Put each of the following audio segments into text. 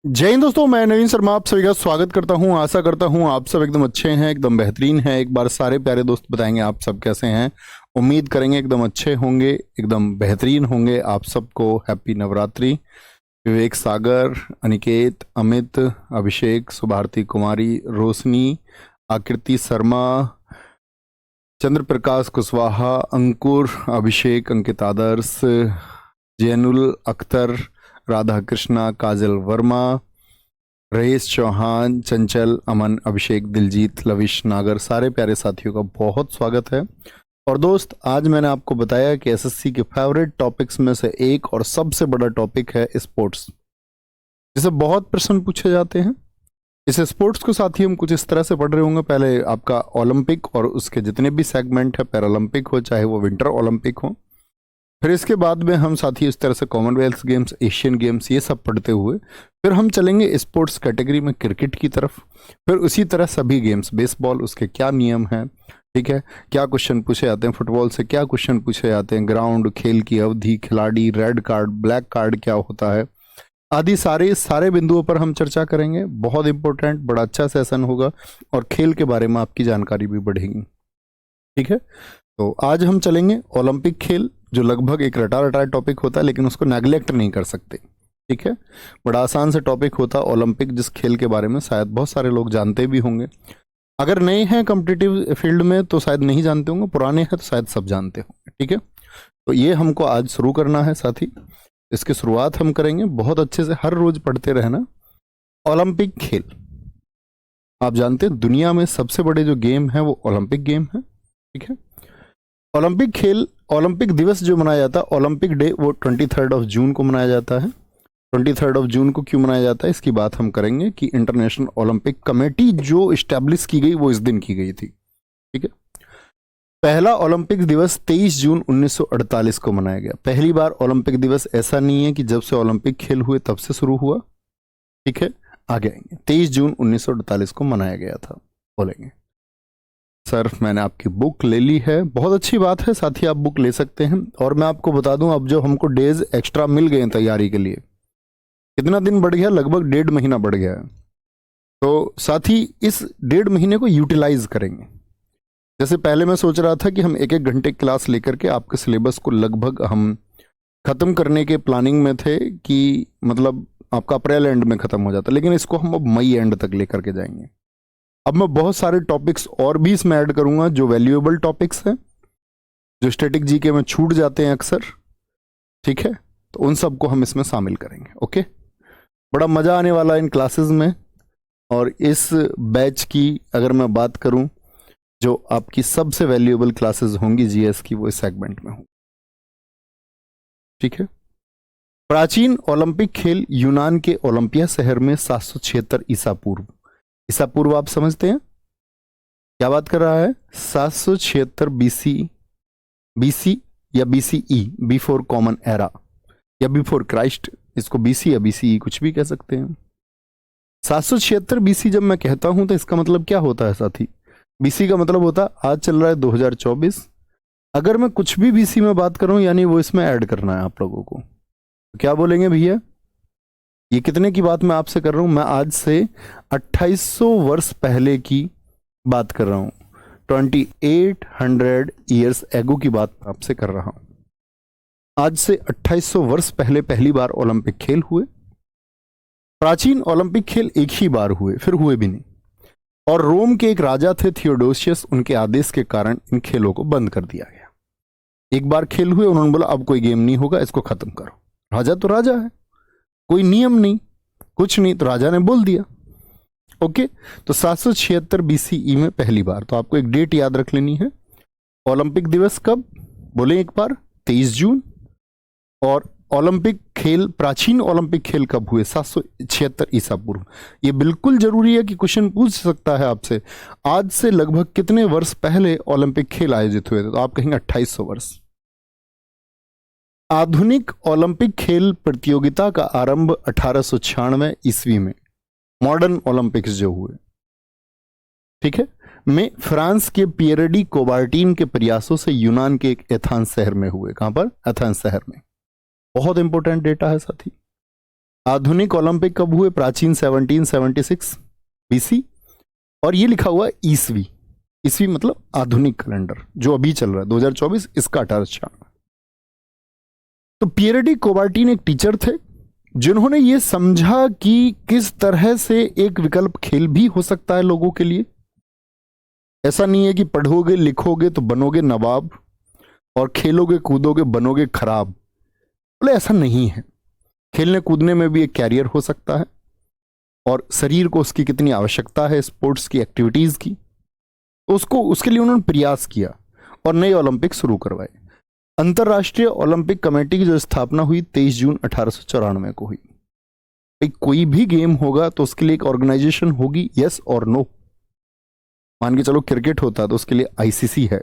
जय हिंद दोस्तों, मैं नवीन शर्मा आप सभी का स्वागत करता हूं। आशा करता हूं आप सब एकदम अच्छे हैं, एकदम बेहतरीन हैं। एक बार सारे प्यारे दोस्त बताएंगे आप सब कैसे हैं। उम्मीद करेंगे एकदम अच्छे होंगे, एकदम बेहतरीन होंगे। आप सबको हैप्पी नवरात्रि। विवेक सागर, अनिकेत, अमित, अभिषेक, सुभारती कुमारी, रोशनी, आकृति शर्मा, चंद्र प्रकाश कुशवाहा, अंकुर, अभिषेक, अंकित आदर्श, जैनुल अख्तर, राधा कृष्णा, काजल वर्मा, रईस चौहान, चंचल, अमन, अभिषेक, दिलजीत, लविश नागर, सारे प्यारे साथियों का बहुत स्वागत है। और दोस्त, आज मैंने आपको बताया कि एसएससी के फेवरेट टॉपिक्स में से एक और सबसे बड़ा टॉपिक है स्पोर्ट्स, जिसे बहुत प्रश्न पूछे जाते हैं। इस स्पोर्ट्स को साथी हम कुछ इस तरह से पढ़ रहे होंगे। पहले आपका ओलंपिक और उसके जितने भी सेगमेंट है, पैरालंपिक हो चाहे वो विंटर ओलंपिक हो, फिर इसके बाद में हम साथी इस तरह से कॉमनवेल्थ गेम्स, एशियन गेम्स, ये सब पढ़ते हुए फिर हम चलेंगे स्पोर्ट्स कैटेगरी में क्रिकेट की तरफ। फिर उसी तरह सभी गेम्स, बेसबॉल, उसके क्या नियम हैं, ठीक है, क्या क्वेश्चन पूछे जाते हैं, फुटबॉल से क्या क्वेश्चन पूछे जाते हैं, ग्राउंड, खेल की अवधि, खिलाड़ी, रेड कार्ड, ब्लैक कार्ड क्या होता है, आदि सारे बिंदुओं पर हम चर्चा करेंगे। बहुत इंपॉर्टेंट, बड़ा अच्छा सेशन होगा और खेल के बारे में आपकी जानकारी भी बढ़ेगी। ठीक है, तो आज हम चलेंगे ओलंपिक खेल, जो लगभग एक रटा रटाया टॉपिक होता है, लेकिन उसको नेग्लेक्ट नहीं कर सकते। ठीक है, बड़ा आसान से टॉपिक होता है ओलंपिक, जिस खेल के बारे में शायद बहुत सारे लोग जानते भी होंगे। अगर नए हैं कॉम्पिटिटिव फील्ड में तो शायद नहीं जानते होंगे, पुराने हैं तो शायद सब जानते होंगे। ठीक है, तो ये हमको आज शुरू करना है साथी। इसकी शुरुआत हम करेंगे बहुत अच्छे से, हर रोज पढ़ते रहना। ओलंपिक खेल, आप जानते हैं दुनिया में सबसे बड़े जो गेम है वो ओलंपिक गेम है। ठीक है, ओलंपिक खेल, ओलंपिक दिवस जो मनाया जाता है, ओलंपिक डे, वो 23 जून को मनाया जाता है। 23 जून को क्यों मनाया जाता है, इसकी बात हम करेंगे कि इंटरनेशनल ओलंपिक कमेटी जो इस्टेब्लिश की गई वो इस दिन की गई थी। ठीक है, पहला ओलंपिक दिवस 23 जून 1948 को मनाया गया। पहली बार ओलंपिक दिवस ऐसा नहीं है कि जब से ओलंपिक खेल हुए तब से शुरू हुआ। ठीक है, आगे आएंगे। 23 जून 1948 को मनाया गया था, बोलेंगे। सर, मैंने आपकी बुक ले ली है, बहुत अच्छी बात है साथी, आप बुक ले सकते हैं। और मैं आपको बता दूं, अब जो हमको डेज एक्स्ट्रा मिल गए हैं तैयारी के लिए, कितना दिन बढ़ गया, लगभग 1.5 महीना बढ़ गया है। तो साथी इस 1.5 महीने को यूटिलाइज करेंगे। जैसे पहले मैं सोच रहा था कि हम 1-1 घंटे क्लास लेकर के आपके सिलेबस को लगभग हम खत्म करने के प्लानिंग में थे, कि मतलब आपका अप्रैल एंड में खत्म हो जाता, लेकिन इसको हम अब मई एंड तक लेकर के जाएंगे। अब मैं बहुत सारे टॉपिक्स और भी इसमें ऐड करूंगा जो वैल्यूएबल टॉपिक्स हैं, जो स्टैटिक जीके में छूट जाते हैं अक्सर। ठीक है, तो उन सबको हम इसमें शामिल करेंगे। ओके, बड़ा मजा आने वाला है इन क्लासेस में। और इस बैच की अगर मैं बात करूं, जो आपकी सबसे वैल्यूएबल क्लासेस होंगी जीएस की, वो इस सेगमेंट में होंगी। ठीक है, प्राचीन ओलंपिक खेल यूनान के ओलंपिया शहर में 776 ईसा पूर्व, ईसा पूर्व आप समझते हैं क्या बात कर रहा है, 776 बीसी, बीसी या बीसीई, बिफोर कॉमन एरा, या बिफोर क्राइस्ट, इसको बीसी या बीसीई कुछ भी कह सकते हैं। 776 बीसी जब मैं कहता हूं तो इसका मतलब क्या होता है साथी, बीसी का मतलब होता है आज चल रहा है 2024। अगर मैं कुछ भी बीसी में बात करूं, यानी वो इसमें ऐड करना है आप लोगों को, तो क्या बोलेंगे भैया, ये कितने की बात मैं आपसे कर रहा हूं, मैं आज से 2800 वर्ष पहले की बात कर रहा हूं। 2800 ईयर्स एगो की बात आपसे कर रहा हूं। आज से 2800 वर्ष पहले पहली बार ओलंपिक खेल हुए। प्राचीन ओलंपिक खेल एक ही बार हुए, फिर हुए भी नहीं। और रोम के एक राजा थे थियोडोसियस, उनके आदेश के कारण इन खेलों को बंद कर दिया गया। एक बार खेल हुए, उन्होंने बोला अब कोई गेम नहीं होगा, इसको खत्म करो। राजा तो राजा है, कोई नियम नहीं, कुछ नहीं, तो राजा ने बोल दिया। ओके, तो 776 बीसीई में पहली बार, तो आपको एक डेट याद रख लेनी है। ओलंपिक दिवस कब, बोले एक बार, 23 जून। और ओलंपिक खेल, प्राचीन ओलंपिक खेल कब हुए, 776 ईसा पूर्व। ये बिल्कुल जरूरी है कि क्वेश्चन पूछ सकता है आपसे, आज से लगभग कितने वर्ष पहले ओलंपिक खेल आयोजित हुए थे, तो आप कहेंगे 2800 वर्ष। आधुनिक ओलंपिक खेल प्रतियोगिता का आरंभ 1896 ईस्वी में, मॉडर्न ओलंपिक्स जो हुए, ठीक है, में फ्रांस के पियरे डी कोबार्टिन के प्रयासों से यूनान के एक एथेंस शहर में हुए। कहां पर, एथेंस शहर में। बहुत इंपॉर्टेंट डेटा है साथी। आधुनिक ओलंपिक कब हुए? प्राचीन 1776 बीसी। और ये लिखा हुआ ईसवी, ईसवी मतलब आधुनिक कैलेंडर जो अभी चल रहा है 2024, इसका 1896। तो पियरे डी कोबार्टिन एक टीचर थे जिन्होंने ये समझा कि किस तरह से एक विकल्प खेल भी हो सकता है लोगों के लिए। ऐसा नहीं है कि पढ़ोगे लिखोगे तो बनोगे नवाब और खेलोगे कूदोगे बनोगे खराब, बोले ऐसा नहीं है। खेलने कूदने में भी एक कैरियर हो सकता है और शरीर को उसकी कितनी आवश्यकता है, स्पोर्ट्स की एक्टिविटीज की, तो उसको उसके लिए उन्होंने प्रयास किया और नए ओलंपिक शुरू करवाए। अंतर्राष्ट्रीय ओलंपिक कमेटी की जो स्थापना हुई 23 जून 1894 को हुई। कोई भी गेम होगा तो उसके लिए एक ऑर्गेनाइजेशन होगी, यस और नो। मान के चलो क्रिकेट होता है तो उसके लिए आईसीसी है,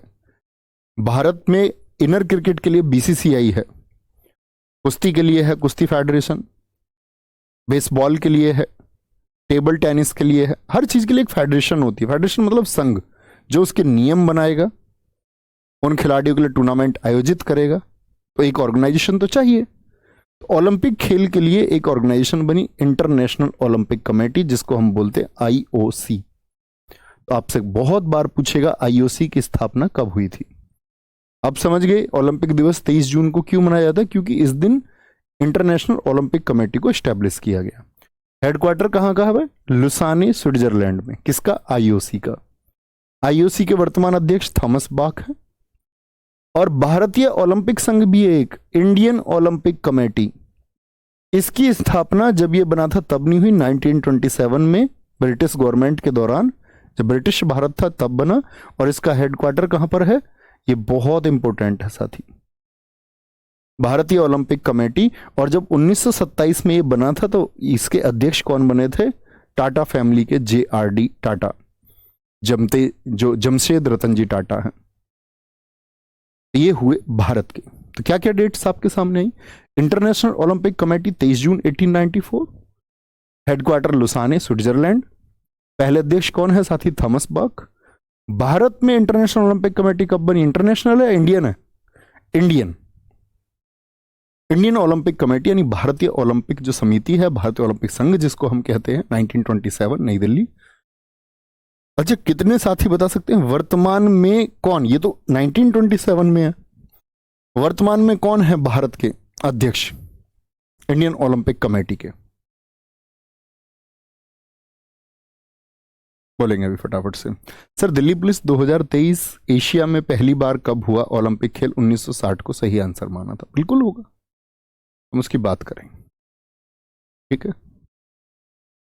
भारत में इनर क्रिकेट के लिए बीसीसीआई है, कुश्ती के लिए है कुश्ती फेडरेशन, बेसबॉल के लिए है, टेबल टेनिस के लिए है, हर चीज के लिए एक फेडरेशन होती है। फेडरेशन मतलब संघ जो उसके नियम बनाएगा, उन खिलाड़ियों के लिए टूर्नामेंट आयोजित करेगा, तो एक ऑर्गेनाइजेशन तो चाहिए। तो ओलंपिक खेल के लिए एक ऑर्गेनाइजेशन बनी, इंटरनेशनल ओलंपिक कमेटी, जिसको हम बोलते हैं आईओसी। तो आपसे बहुत बार पूछेगा आईओसी की स्थापना कब हुई थी। अब समझ गए ओलंपिक दिवस 23 जून को क्यों मनाया जाता है, क्योंकि इस दिन इंटरनेशनल ओलंपिक कमेटी को एस्टेब्लिश किया गया। हेडक्वार्टर कहां का है? लुसाने स्विट्जरलैंड में। किसका? आईओसी का। आईओसी के वर्तमान अध्यक्ष थॉमस बाक हैं। और भारतीय ओलंपिक संघ भी एक इंडियन ओलंपिक कमेटी, इसकी स्थापना जब ये बना था तब नहीं हुई, 1927 में ब्रिटिश गवर्नमेंट के दौरान, जब ब्रिटिश भारत था तब बना। और इसका हेडक्वार्टर कहां पर है? ये बहुत इंपॉर्टेंट है साथी, भारतीय ओलंपिक कमेटी। और जब 1927 में ये बना था तो इसके अध्यक्ष कौन बने थे? टाटा फैमिली के JRD टाटा, जमशेद रतन जी टाटा हैं, ये हुए भारत के। तो क्या क्या डेट्स आपके सामने आई? इंटरनेशनल ओलंपिक कमेटी 23 जून 1894, हेडक्वार्टर लुसाने स्विट्जरलैंड, पहले अध्यक्ष कौन है साथी? थॉमस बक। भारत में इंटरनेशनल ओलंपिक कमेटी कब बनी? इंटरनेशनल है इंडियन है? इंडियन। इंडियन ओलंपिक कमेटी यानी भारतीय ओलंपिक जो समिति है, भारतीय ओलंपिक संघ जिसको हम कहते हैं, 1927 नई दिल्ली। अच्छा, कितने साथी बता सकते हैं वर्तमान में कौन? ये तो 1927 में है, वर्तमान में कौन है भारत के अध्यक्ष इंडियन ओलंपिक कमेटी के? बोलेंगे अभी फटाफट से। सर दिल्ली पुलिस 2023 एशिया में पहली बार कब हुआ ओलंपिक खेल? 1960 को सही आंसर माना था। बिल्कुल होगा, हम उसकी बात करेंगे, ठीक है।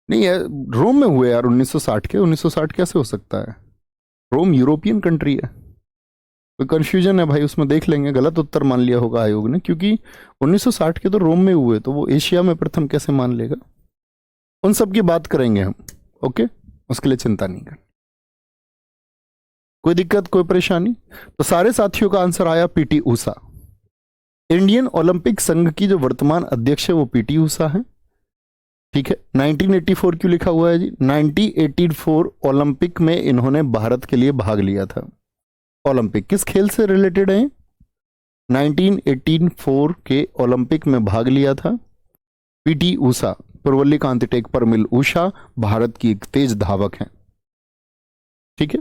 नहीं है, रोम में हुए यार 1960 के। 1960 कैसे हो सकता है? रोम यूरोपियन कंट्री है, कोई कंफ्यूजन है भाई उसमें, देख लेंगे। गलत उत्तर मान लिया होगा आयोग ने, क्योंकि 1960 के तो रोम में हुए, तो वो एशिया में प्रथम कैसे मान लेगा? उन सब की बात करेंगे हम, ओके, उसके लिए चिंता नहीं कर। कोई दिक्कत कोई परेशानी? तो सारे साथियों का आंसर आया PT ऊषा। इंडियन ओलंपिक संघ की जो वर्तमान अध्यक्ष है वो PT ऊषा है, ठीक है। 1984 क्यों लिखा हुआ है जी? 1984 ओलंपिक में इन्होंने भारत के लिए भाग लिया था। ओलंपिक किस खेल से रिलेटेड है? 1984 के ओलंपिक में भाग लिया था PT ऊषा, पुरवल्ली कांति टेक पर मिल ऊषा, भारत की एक तेज धावक हैं, ठीक है।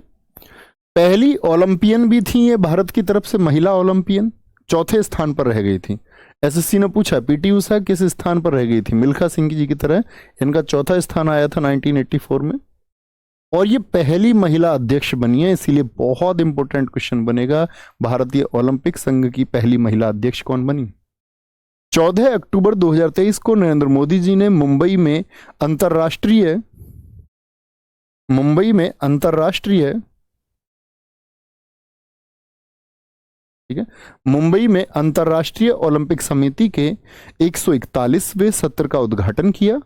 पहली ओलंपियन भी थी ये भारत की तरफ से, महिला ओलंपियन, चौथे स्थान पर रह गई थी। SSC ने पूछा PT ऊषा किस स्थान पर रह गई थी? मिल्खा सिंह जी की तरह इनका चौथा स्थान आया था 1984 में, और ये पहली महिला अध्यक्ष बनी है, इसीलिए बहुत इंपॉर्टेंट क्वेश्चन बनेगा, भारतीय ओलंपिक संघ की पहली महिला अध्यक्ष कौन बनी? 14 अक्टूबर 2023 को नरेंद्र मोदी जी ने मुंबई में अंतरराष्ट्रीय ठीक है, मुंबई में अंतर्राष्ट्रीय ओलंपिक समिति के 141वें सत्र का उद्घाटन किया।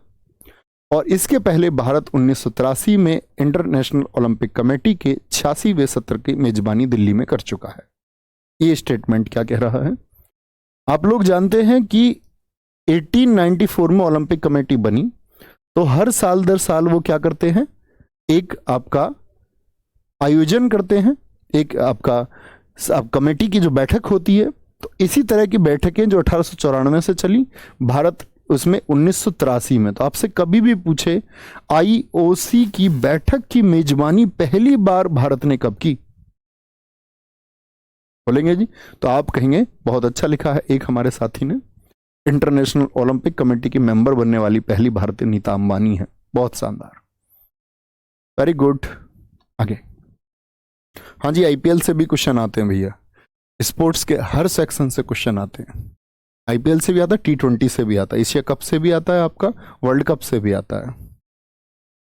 और इसके पहले भारत 1983 में इंटरनेशनल ओलंपिक कमेटी के 86वें सत्र की मेजबानी दिल्ली में कर चुका है। ये स्टेटमेंट क्या कह रहा है? आप लोग जानते हैं कि 1894 में ओलंपिक कमेटी बनी, तो हर साल दर साल वो क्या करते हैं? एक आपका आयोजन करते हैं, एक आपका कमेटी की जो बैठक होती है। तो इसी तरह की बैठकें जो 1894 से चली, भारत उसमें 1983 में। तो आपसे कभी भी पूछे आईओसी की बैठक की मेजबानी पहली बार भारत ने कब की, बोलेंगे जी? तो आप कहेंगे बहुत अच्छा लिखा है, एक हमारे साथी ने, इंटरनेशनल ओलंपिक कमेटी की मेंबर बनने वाली पहली भारतीय नीता अंबानी है। बहुत शानदार, वेरी गुड। आगे, हाँ जी, आईपीएल से भी क्वेश्चन आते हैं भैया, स्पोर्ट्स के हर सेक्शन से क्वेश्चन आते हैं। आईपीएल से भी आता है, T20 से भी आता है, एशिया कप से भी आता है, आपका वर्ल्ड कप से भी आता है।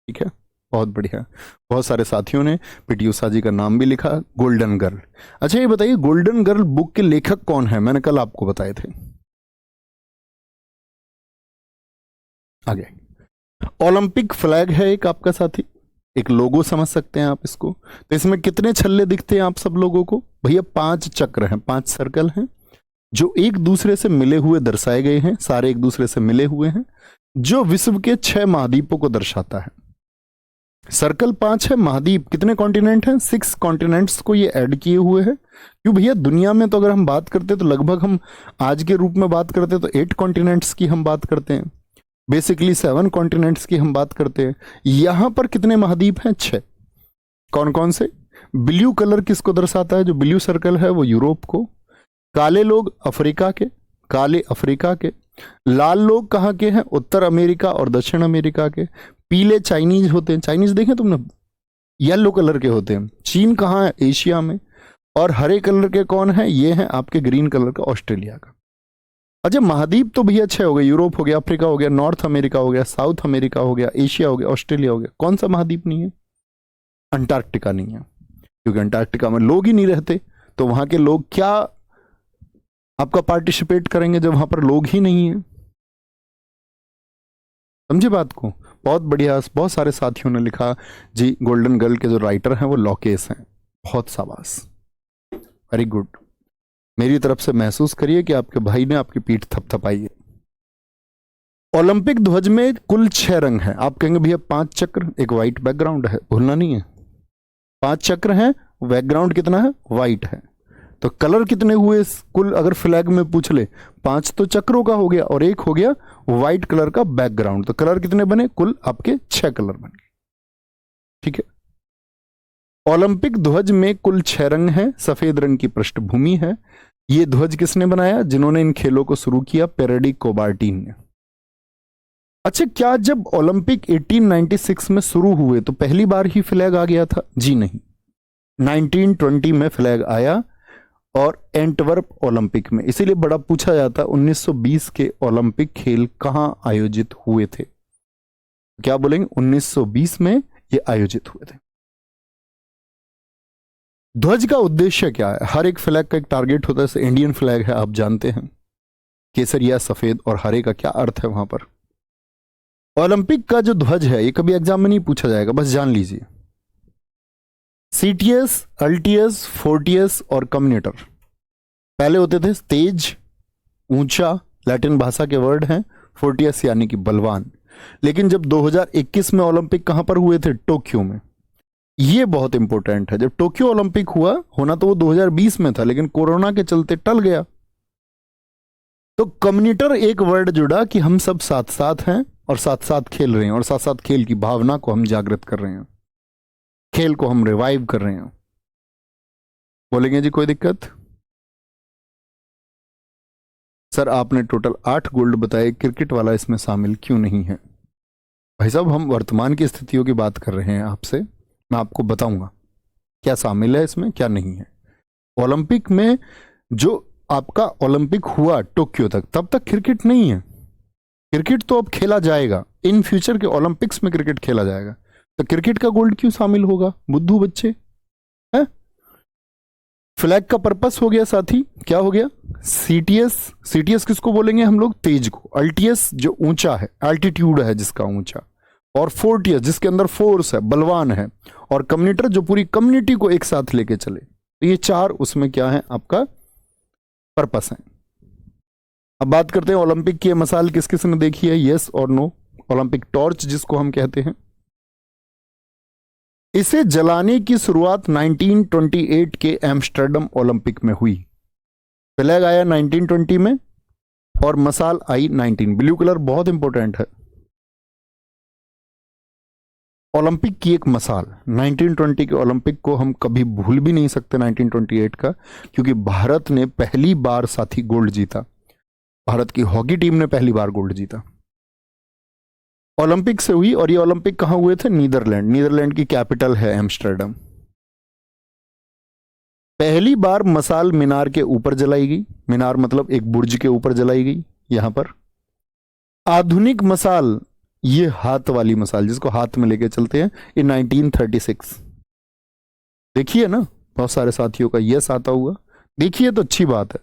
ठीक है, बहुत बढ़िया। बहुत सारे साथियों ने पीटी उषा जी का नाम भी लिखा, गोल्डन गर्ल। अच्छा ये बताइए, गोल्डन गर्ल बुक के लेखक कौन है? मैंने कल आपको बताए थे। आगे, ओलंपिक फ्लैग है एक आपका साथी, एक लोगो समझ सकते हैं आप इसको। तो इसमें कितने छल्ले दिखते हैं आप सब लोगों को? भैया 5 चक्र हैं, 5 सर्कल हैं जो एक दूसरे से मिले हुए दर्शाए गए हैं, सारे एक दूसरे से मिले हुए हैं, जो विश्व के 6 महाद्वीपों को दर्शाता है। सर्कल 5 है, महाद्वीप कितने कॉन्टिनेंट हैं? 6 कॉन्टिनेंट्स को ये ऐड किए हुए हैं। क्यों भैया, दुनिया में तो अगर हम बात करते तो लगभग हम आज के रूप में बात करते तो 8 कॉन्टिनेंट्स की हम बात करते हैं, बेसिकली 7 कॉन्टिनेंट्स की हम बात करते हैं। यहां पर कितने महाद्वीप हैं? 6। कौन कौन से? ब्लू कलर किसको दर्शाता है? जो ब्लू सर्कल है वो यूरोप को, काले लोग अफ्रीका के, काले अफ्रीका के, लाल लोग कहाँ के हैं? उत्तर अमेरिका और दक्षिण अमेरिका के, पीले चाइनीज होते हैं, चाइनीज देखें तुमने, येलो कलर के होते हैं, चीन कहाँ है? एशिया में। और हरे कलर के कौन है? ये हैं आपके ग्रीन कलर का ऑस्ट्रेलिया का। अच्छा, महाद्वीप तो भैया 6 हो गए, यूरोप हो गया, अफ्रीका हो गया, नॉर्थ अमेरिका हो गया, साउथ अमेरिका हो गया, एशिया हो गया, ऑस्ट्रेलिया हो गया। कौन सा महाद्वीप नहीं है? अंटार्कटिका नहीं है, क्योंकि अंटार्कटिका में लोग ही नहीं रहते। तो वहां के लोग क्या आपका पार्टिसिपेट करेंगे जब वहां पर लोग ही नहीं है? समझे बात को? बहुत बढ़िया, बहुत सारे साथियों ने लिखा जी। गोल्डन गर्ल के जो राइटर हैं वो लॉकेस हैं। बहुत शाबाश, वेरी गुड। मेरी तरफ से महसूस करिए कि आपके भाई ने आपकी पीठ थपथपाई है। ओलंपिक ध्वज में कुल 6 रंग हैं। आप कहेंगे भैया 5 चक्र, एक व्हाइट बैकग्राउंड है, भूलना नहीं है। 5 चक्र हैं, बैकग्राउंड कितना है? व्हाइट है। तो कलर कितने हुए कुल? अगर फ्लैग में पूछ ले, 5 तो चक्रों का हो गया और एक हो गया व्हाइट कलर का बैकग्राउंड। तो कलर कितने बने? कुल आपके 6 कलर बन गए। ठीक है, ओलंपिक ध्वज में कुल 6 रंग हैं, सफेद रंग की पृष्ठभूमि है। ये ध्वज किसने बनाया? जिन्होंने इन खेलों को शुरू किया, पेरेडी कोबार्टिन ने। अच्छा, क्या जब ओलंपिक 1896 में शुरू हुए तो पहली बार ही फ्लैग आ गया था? जी नहीं, 1920 में फ्लैग आया, और एंटवर्प ओलंपिक में। इसीलिए बड़ा पूछा जाता 1920 के ओलंपिक खेल कहां आयोजित हुए थे? क्या बोलेंगे? 1920 में ये आयोजित हुए थे। ध्वज का उद्देश्य क्या है? हर एक फ्लैग का एक टारगेट होता है। जैसे इंडियन फ्लैग है, आप जानते हैं, केसरिया, सफेद और हरे का क्या अर्थ है वहां पर। ओलंपिक का जो ध्वज है, ये कभी एग्जाम में नहीं पूछा जाएगा, बस जान लीजिए। सीटीएस, अल्टीएस, फोर्टियस और कम्युनिटर। पहले होते थे तेज, ऊंचा, लैटिन भाषा के वर्ड हैं, फोर्टियस यानी कि बलवान। लेकिन जब 2021 में ओलंपिक कहां पर हुए थे? टोक्यो में। ये बहुत इंपॉर्टेंट है। जब टोक्यो ओलंपिक हुआ, होना तो वो 2020 में था, लेकिन कोरोना के चलते टल गया। तो कम्युनिटर एक वर्ड जुड़ा कि हम सब साथ साथ हैं और साथ साथ खेल रहे हैं, और साथ साथ खेल की भावना को हम जागृत कर रहे हैं, खेल को हम रिवाइव कर रहे हैं। बोलेंगे जी कोई दिक्कत? सर आपने टोटल 8 गोल्ड बताए, क्रिकेट वाला इसमें शामिल क्यों नहीं है? भाई साहब, हम वर्तमान की स्थितियों की बात कर रहे हैं आपसे, मैं आपको बताऊंगा क्या शामिल है इसमें, क्या नहीं है। ओलंपिक में जो आपका ओलंपिक हुआ टोक्यो तक, तब तक क्रिकेट नहीं है। क्रिकेट तो अब खेला जाएगा, इन फ्यूचर के ओलंपिक्स में क्रिकेट खेला जाएगा। तो क्रिकेट का गोल्ड क्यों शामिल होगा बुद्धू बच्चे? है फ्लैग का पर्पस हो गया साथी, क्या हो गया? सीटीएस। सीटीएस किसको बोलेंगे हम लोग? तेज को। अल्टीएस जो ऊंचा है, एल्टीट्यूड है जिसका ऊंचा, और फोर्टियस जिसके अंदर फोर्स है, बलवान है, और कम्युनिटर जो पूरी कम्युनिटी को एक साथ लेके चले। तो ये 4 उसमें क्या है आपका पर्पस है। अब बात करते हैं ओलंपिक की मिसाल किस किस ने देखी है, यस और नो। ओलंपिक टॉर्च जिसको हम कहते हैं, इसे जलाने की शुरुआत 1928 के एम्स्टर्डम ओलंपिक में हुई। फ्लैग आया 1920 में, और मसाल आई 19। ब्लू कलर बहुत इंपॉर्टेंट है। ओलंपिक की एक मसाल 1920 के ओलंपिक को हम कभी भूल भी नहीं सकते 1928 का, क्योंकि भारत ने पहली बार साथी गोल्ड जीता। भारत की हॉकी टीम ने पहली बार गोल्ड जीता, ओलंपिक से हुई। और ये ओलंपिक कहां हुए थे? नीदरलैंड। नीदरलैंड की कैपिटल है एम्स्टर्डम। पहली बार मसाल मीनार के ऊपर जलाई गई। मीनार मतलब एक बुर्ज के ऊपर जलाई गई यहां पर। आधुनिक मसाल, ये हाथ वाली मसाल जिसको हाथ में लेके चलते हैं, ये 1936। देखिए ना, बहुत सारे साथियों का यस आता हुआ, देखिए तो अच्छी बात है।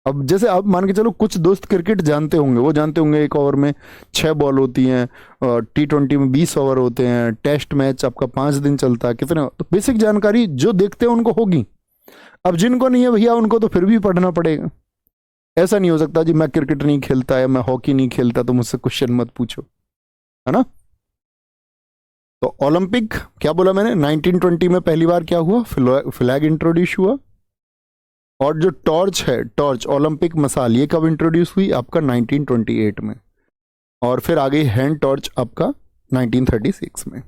अब जैसे आप मान के चलो, कुछ दोस्त क्रिकेट जानते होंगे, वो जानते होंगे एक ओवर में 6 बॉल होती हैं, और T20 में 20 ओवर होते हैं, टेस्ट मैच आपका 5 दिन चलता है, कितने, तो बेसिक जानकारी जो देखते हैं उनको होगी। अब जिनको नहीं है भैया, उनको तो फिर भी पढ़ना पड़ेगा। ऐसा नहीं हो सकता जी मैं क्रिकेट नहीं खेलता है, मैं हॉकी नहीं खेलता, तो मुझसे क्वेश्चन मत पूछो, है ना। तो ओलंपिक क्या बोला मैंने, 1920 में पहली बार क्या हुआ, फ्लैग इंट्रोड्यूस हुआ। और जो टॉर्च है, टॉर्च ओलंपिक मसाल, ये कब इंट्रोड्यूस हुई? आपका 1928 में। और फिर आ गई हैंड टॉर्च आपका 1936 में।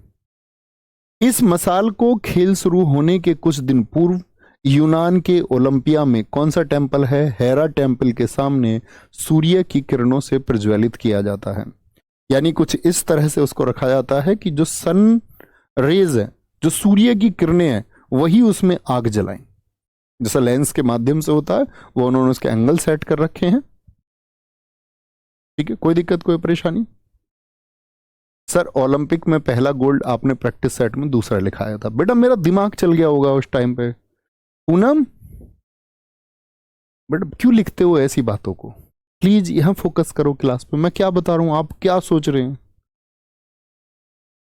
इस मसाल को खेल शुरू होने के कुछ दिन पूर्व यूनान के ओलंपिया में कौन सा टेम्पल है, हेरा टेम्पल के सामने सूर्य की किरणों से प्रज्वलित किया जाता है। यानी कुछ इस तरह से उसको रखा जाता है कि जो सन रेज है, जो सूर्य की किरणें हैं, वही उसमें आग जलाएं। जैसा लेंस के माध्यम से होता है, वो उन्होंने उसके एंगल सेट कर रखे हैं। ठीक है, कोई दिक्कत, कोई परेशानी? सर ओलंपिक में पहला गोल्ड आपने प्रैक्टिस सेट में दूसरा लिखाया था। बेटा मेरा दिमाग चल गया होगा उस टाइम पे। पूनम, बेटा क्यों लिखते हो ऐसी बातों को? प्लीज यहां फोकस करो क्लास पे, मैं क्या बता रहा हूं, आप क्या सोच रहे हैं।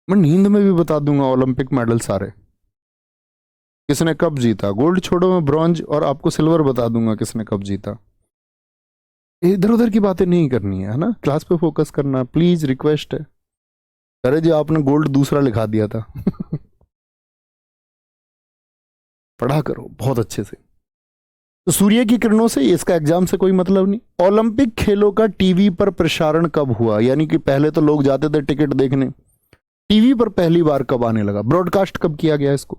मैं नींद में भी बता दूंगा ओलंपिक मेडल सारे, किसने कब जीता। गोल्ड छोड़ो, मैं ब्रॉन्ज और आपको सिल्वर बता दूंगा किसने कब जीता। इधर उधर की बातें नहीं करनी है ना, क्लास पे फोकस करना प्लीज, रिक्वेस्ट है। अरे जी आपने गोल्ड दूसरा लिखा दिया था पढ़ा करो बहुत अच्छे से। तो सूर्य की किरणों से, इसका एग्जाम से कोई मतलब नहीं। ओलंपिक खेलों का टीवी पर प्रसारण कब हुआ? यानी कि पहले तो लोग जाते थे टिकट देखने, टीवी पर पहली बार कब आने लगा? ब्रॉडकास्ट कब किया गया इसको?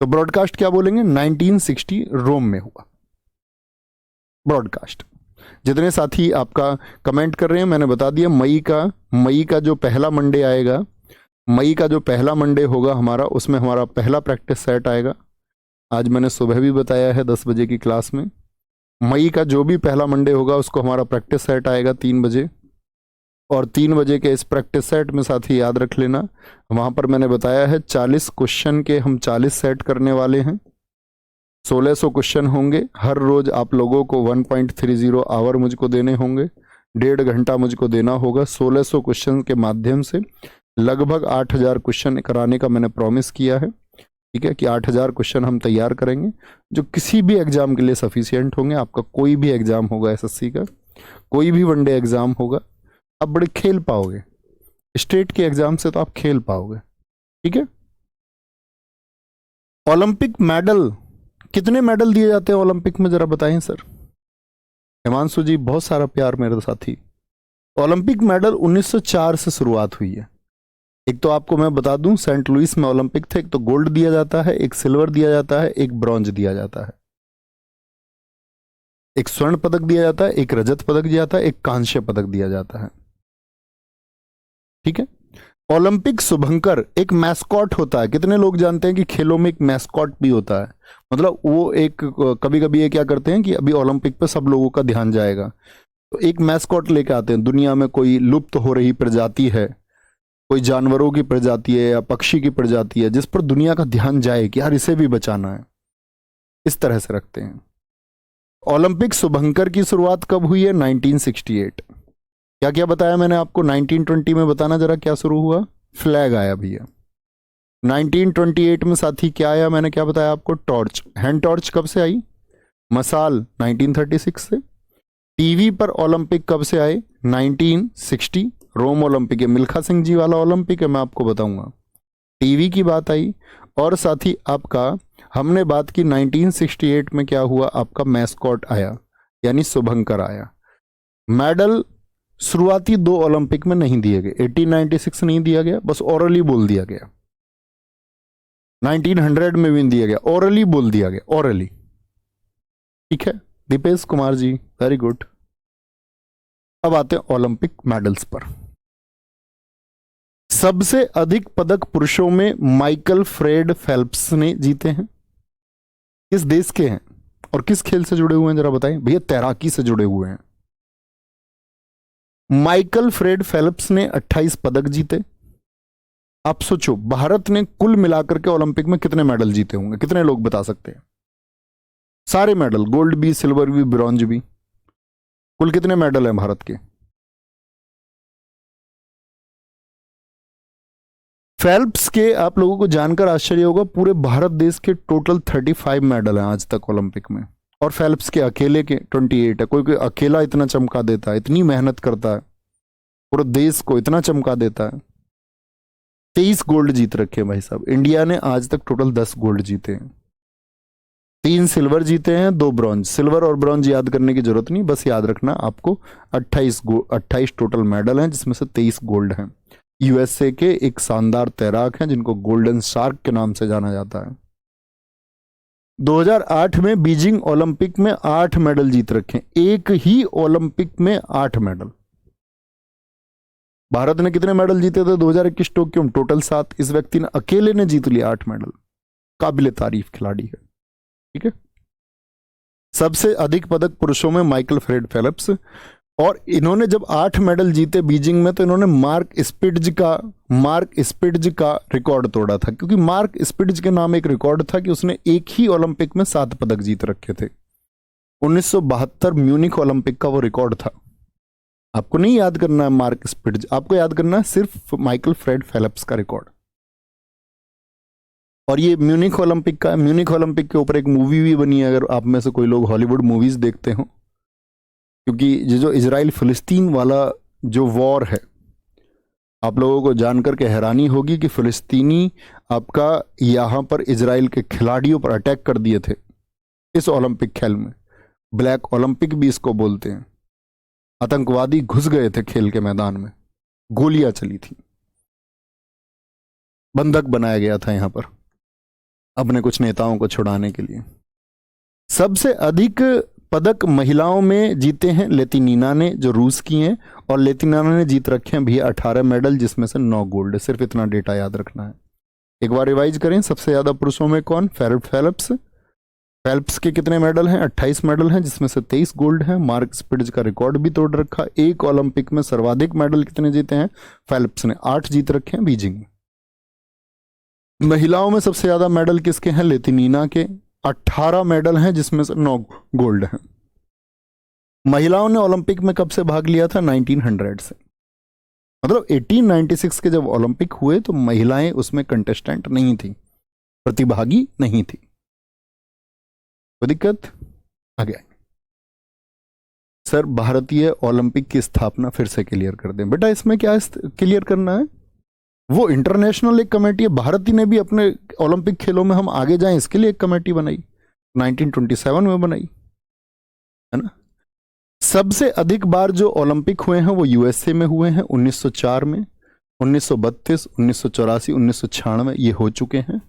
तो ब्रॉडकास्ट क्या बोलेंगे, 1960 रोम में हुआ ब्रॉडकास्ट। जितने साथी आपका कमेंट कर रहे हैं, मैंने बता दिया, मई का जो पहला मंडे आएगा, मई का जो पहला मंडे होगा हमारा, उसमें हमारा पहला प्रैक्टिस सेट आएगा। आज मैंने सुबह भी बताया है 10 बजे की क्लास में। मई का जो भी पहला मंडे होगा उसको हमारा प्रैक्टिस सेट आएगा 3 बजे। और 3 बजे के इस प्रैक्टिस सेट में साथी याद रख लेना, वहां पर मैंने बताया है 40 क्वेश्चन के हम 40 सेट करने वाले हैं। 1600 क्वेश्चन होंगे। हर रोज आप लोगों को 1.30 आवर मुझको देने होंगे, 1.5 घंटा मुझको देना होगा। 1600 क्वेश्चन के माध्यम से लगभग 8000 क्वेश्चन कराने का मैंने प्रॉमिस किया है। ठीक है, कि 8000 क्वेश्चन हम तैयार करेंगे, जो किसी भी एग्जाम के लिए सफिशियंट होंगे। आपका कोई भी एग्जाम होगा एसएससी का, कोई भी वनडे एग्जाम होगा, आप बड़े खेल पाओगे। स्टेट के एग्जाम से तो आप खेल पाओगे। ठीक है, ओलंपिक मेडल, कितने मेडल दिए जाते हैं ओलंपिक में, जरा बताएं सर। हिमांशु जी बहुत सारा प्यार मेरे साथी। ओलंपिक मेडल 1904 से शुरुआत हुई है। एक तो आपको मैं बता दूं, सेंट लुइस में ओलंपिक थे, एक तो गोल्ड दिया जाता है, एक सिल्वर दिया जाता है, एक ब्रॉन्ज दिया जाता है, एक स्वर्ण पदक दिया जाता है, एक रजत पदक दिया जाता है, एक कांस्य पदक दिया जाता है। ठीक है, ओलंपिक शुभंकर एक मैस्कॉट होता है। कितने लोग जानते हैं कि खेलों में एक मैस्कॉट भी होता है? मतलब वो एक, कभी कभी ये क्या करते हैं कि अभी ओलंपिक पे सब लोगों का ध्यान जाएगा, तो एक मैस्कॉट लेके आते हैं। दुनिया में कोई लुप्त हो रही प्रजाति है, कोई जानवरों की प्रजाति है या पक्षी की प्रजाति है, जिस पर दुनिया का ध्यान जाए कि यार इसे भी बचाना है, इस तरह से रखते हैं। ओलंपिक शुभंकर की शुरुआत कब हुई है? 1968। क्या क्या बताया मैंने आपको? 1920 में बताना जरा, क्या शुरू हुआ? फ्लैग आया भैया। 1928 में साथी क्या आया, मैंने क्या बताया आपको? टॉर्च। हैंड टॉर्च कब से आई? मसाल 1936 से। टीवी पर ओलंपिक कब से आए? 1960 रोम ओलंपिक है, मिल्खा सिंह जी वाला ओलंपिक है, मैं आपको बताऊंगा। टीवी की बात आई। और साथी आपका हमने बात की 1968 में क्या हुआ, आपका मैस्कॉट आया, यानी शुभंकर आया। मेडल शुरुआती 2 ओलंपिक में नहीं दिए गए, 1896 नहीं दिया गया, बस ओरली बोल दिया गया। 1900 में भी नहीं दिया गया, ओरली बोल दिया गया, ओरली। ठीक है दीपेश कुमार जी, वेरी गुड। अब आते हैं ओलंपिक मेडल्स पर। सबसे अधिक पदक पुरुषों में माइकल फ्रेड फेल्प्स ने जीते हैं। किस देश के हैं और किस खेल से जुड़े हुए हैं जरा बताएं भैया? तैराकी से जुड़े हुए हैं। माइकल फ्रेड फेल्प्स ने 28 पदक जीते। आप सोचो भारत ने कुल मिलाकर के ओलंपिक में कितने मेडल जीते होंगे? कितने लोग बता सकते हैं? सारे मेडल, गोल्ड भी, सिल्वर भी, ब्रॉन्ज भी, कुल कितने मेडल हैं भारत के? फेल्प्स के आप लोगों को जानकर आश्चर्य होगा, पूरे भारत देश के टोटल 35 मेडल हैं आज तक ओलंपिक में, और फेल्प्स के अकेले के 28 है। कोई कोई अकेला इतना चमका देता है, इतनी मेहनत करता है, पूरे देश को इतना चमका देता है। 23 गोल्ड जीत रखे हैं भाई साहब। इंडिया ने आज तक टोटल 10 गोल्ड जीते हैं, 3 सिल्वर जीते हैं, 2 ब्रॉन्ज। सिल्वर और ब्रॉन्ज याद करने की जरूरत नहीं, बस याद रखना आपको 28 टोटल मेडल हैं, जिसमें से 23 गोल्ड हैं। यूएसए के एक शानदार तैराक हैं जिनको गोल्डन शार्क के नाम से जाना जाता है। 2008 में बीजिंग ओलंपिक में 8 मेडल जीत रखे, एक ही ओलंपिक में 8 मेडल। भारत ने कितने मेडल जीते थे 2021 टोक्यो में? टोटल 7। इस व्यक्ति ने अकेले ने जीत लिया 8 मेडल। काबिले तारीफ खिलाड़ी है। ठीक है, सबसे अधिक पदक पुरुषों में माइकल फ्रेड फेल्प्स, और इन्होंने जब 8 मेडल जीते बीजिंग में, तो इन्होंने मार्क स्पिट्ज का रिकॉर्ड तोड़ा था, क्योंकि मार्क स्पिट्ज के नाम एक रिकॉर्ड था कि उसने एक ही ओलंपिक में 7 पदक जीत रखे थे। 1972 म्यूनिख ओलंपिक का वो रिकॉर्ड था। आपको नहीं याद करना है मार्क स्पिट्ज, आपको याद करना है सिर्फ माइकल फ्रेड फेल्प्स का रिकॉर्ड। और ये म्यूनिख ओलंपिक का, म्यूनिख ओलंपिक के ऊपर एक मूवी भी बनी है, अगर आप में से कोई लोग हॉलीवुड मूवीज देखते हो, क्योंकि ये जो इजराइल फिलिस्तीन वाला जो वॉर है, आप लोगों को जानकर के हैरानी होगी कि फिलिस्तीनी आपका यहाँ पर इजराइल के खिलाड़ियों पर अटैक कर दिए थे इस ओलंपिक खेल में। ब्लैक ओलंपिक भी इसको बोलते हैं। आतंकवादी घुस गए थे खेल के मैदान में, गोलियां चली थी, बंधक बनाया गया था यहां पर अपने कुछ नेताओं को छुड़ाने के लिए। सबसे अधिक पदक महिलाओं में जीते हैं लेतिनीना ने, जो रूस की हैं, और लेतिनीना ने जीत रखे हैं भैया 18 मेडल, जिसमें से 9 गोल्ड। सिर्फ इतना डेटा याद रखना है। एक बार रिवाइज करें, सबसे ज्यादा पुरुषों में कौन? फेल्प्स। फेल्प्स के कितने मेडल हैं? 28 मेडल हैं, जिसमें से 23 गोल्ड हैं। मार्क स्पिट्ज का रिकॉर्ड भी तोड़ रखा। एक ओलंपिक में सर्वाधिक मेडल कितने जीते हैं? फेल्प्स ने 8 जीत रखे हैं बीजिंग में। महिलाओं में सबसे ज्यादा मेडल किसके हैं? लेतिनीना के 18 मेडल हैं, जिसमें से 9 गोल्ड हैं। महिलाओं ने ओलंपिक में कब से भाग लिया था? 1900 से, मतलब 1896 के जब ओलंपिक हुए तो महिलाएं उसमें कंटेस्टेंट नहीं थी, प्रतिभागी नहीं थी। कोई दिक्कत? आगे सर भारतीय ओलंपिक की स्थापना फिर से क्लियर कर दें। बेटा इसमें क्या क्लियर करना है? वो इंटरनेशनल एक कमेटी है, भारत ने भी अपने ओलंपिक खेलों में हम आगे जाएं इसके लिए एक कमेटी बनाई, 1927 में बनाई है ना। सबसे अधिक बार जो ओलंपिक हुए हैं वो यूएसए में हुए हैं, 1904 में, 1932, 1984, 1996 ये हो चुके हैं,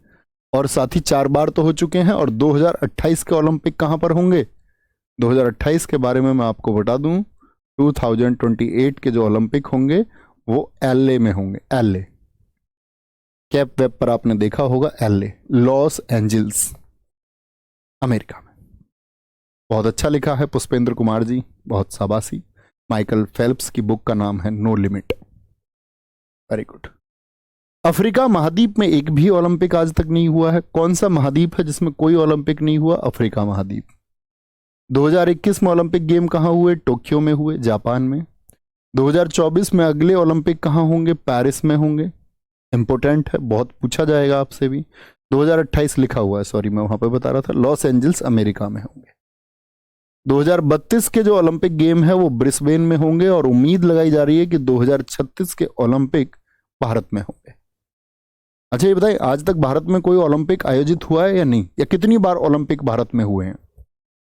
और साथ ही 4 बार तो हो चुके हैं। और 2028 के ओलंपिक कहां पर होंगे? 2028 के बारे में मैं आपको बता दूं, 2028 के जो ओलंपिक होंगे वो एलए में होंगे। एलए कैप वेब पर आपने देखा होगा, एलए, लॉस एंजल्स, अमेरिका में। बहुत अच्छा लिखा है पुष्पेंद्र कुमार जी, बहुत शाबाशी। माइकल फेल्प्स की बुक का नाम है no limit. Very good. Africa महाद्वीप में एक भी ओलंपिक आज तक नहीं हुआ है। कौन सा महाद्वीप है जिसमें कोई ओलंपिक नहीं हुआ? अफ्रीका महाद्वीप। 2021 में ओलंपिक गेम कहां हुए? टोक्यो में हुए, जापान में। 2024 में अगले ओलंपिक कहां होंगे? पेरिस में होंगे। इंपोर्टेंट है, बहुत पूछा जाएगा आपसे भी। 2028 लिखा हुआ है, सॉरी मैं वहां पर बता रहा था, लॉस एंजल्स अमेरिका में होंगे। 2032 के जो ओलंपिक गेम है वो ब्रिस्बेन में होंगे, और उम्मीद लगाई जा रही है कि 2036 के ओलंपिक भारत में होंगे। अच्छा ये बताइए, आज तक भारत में कोई ओलंपिक आयोजित हुआ है या नहीं? या कितनी बार ओलंपिक भारत में हुए हैं?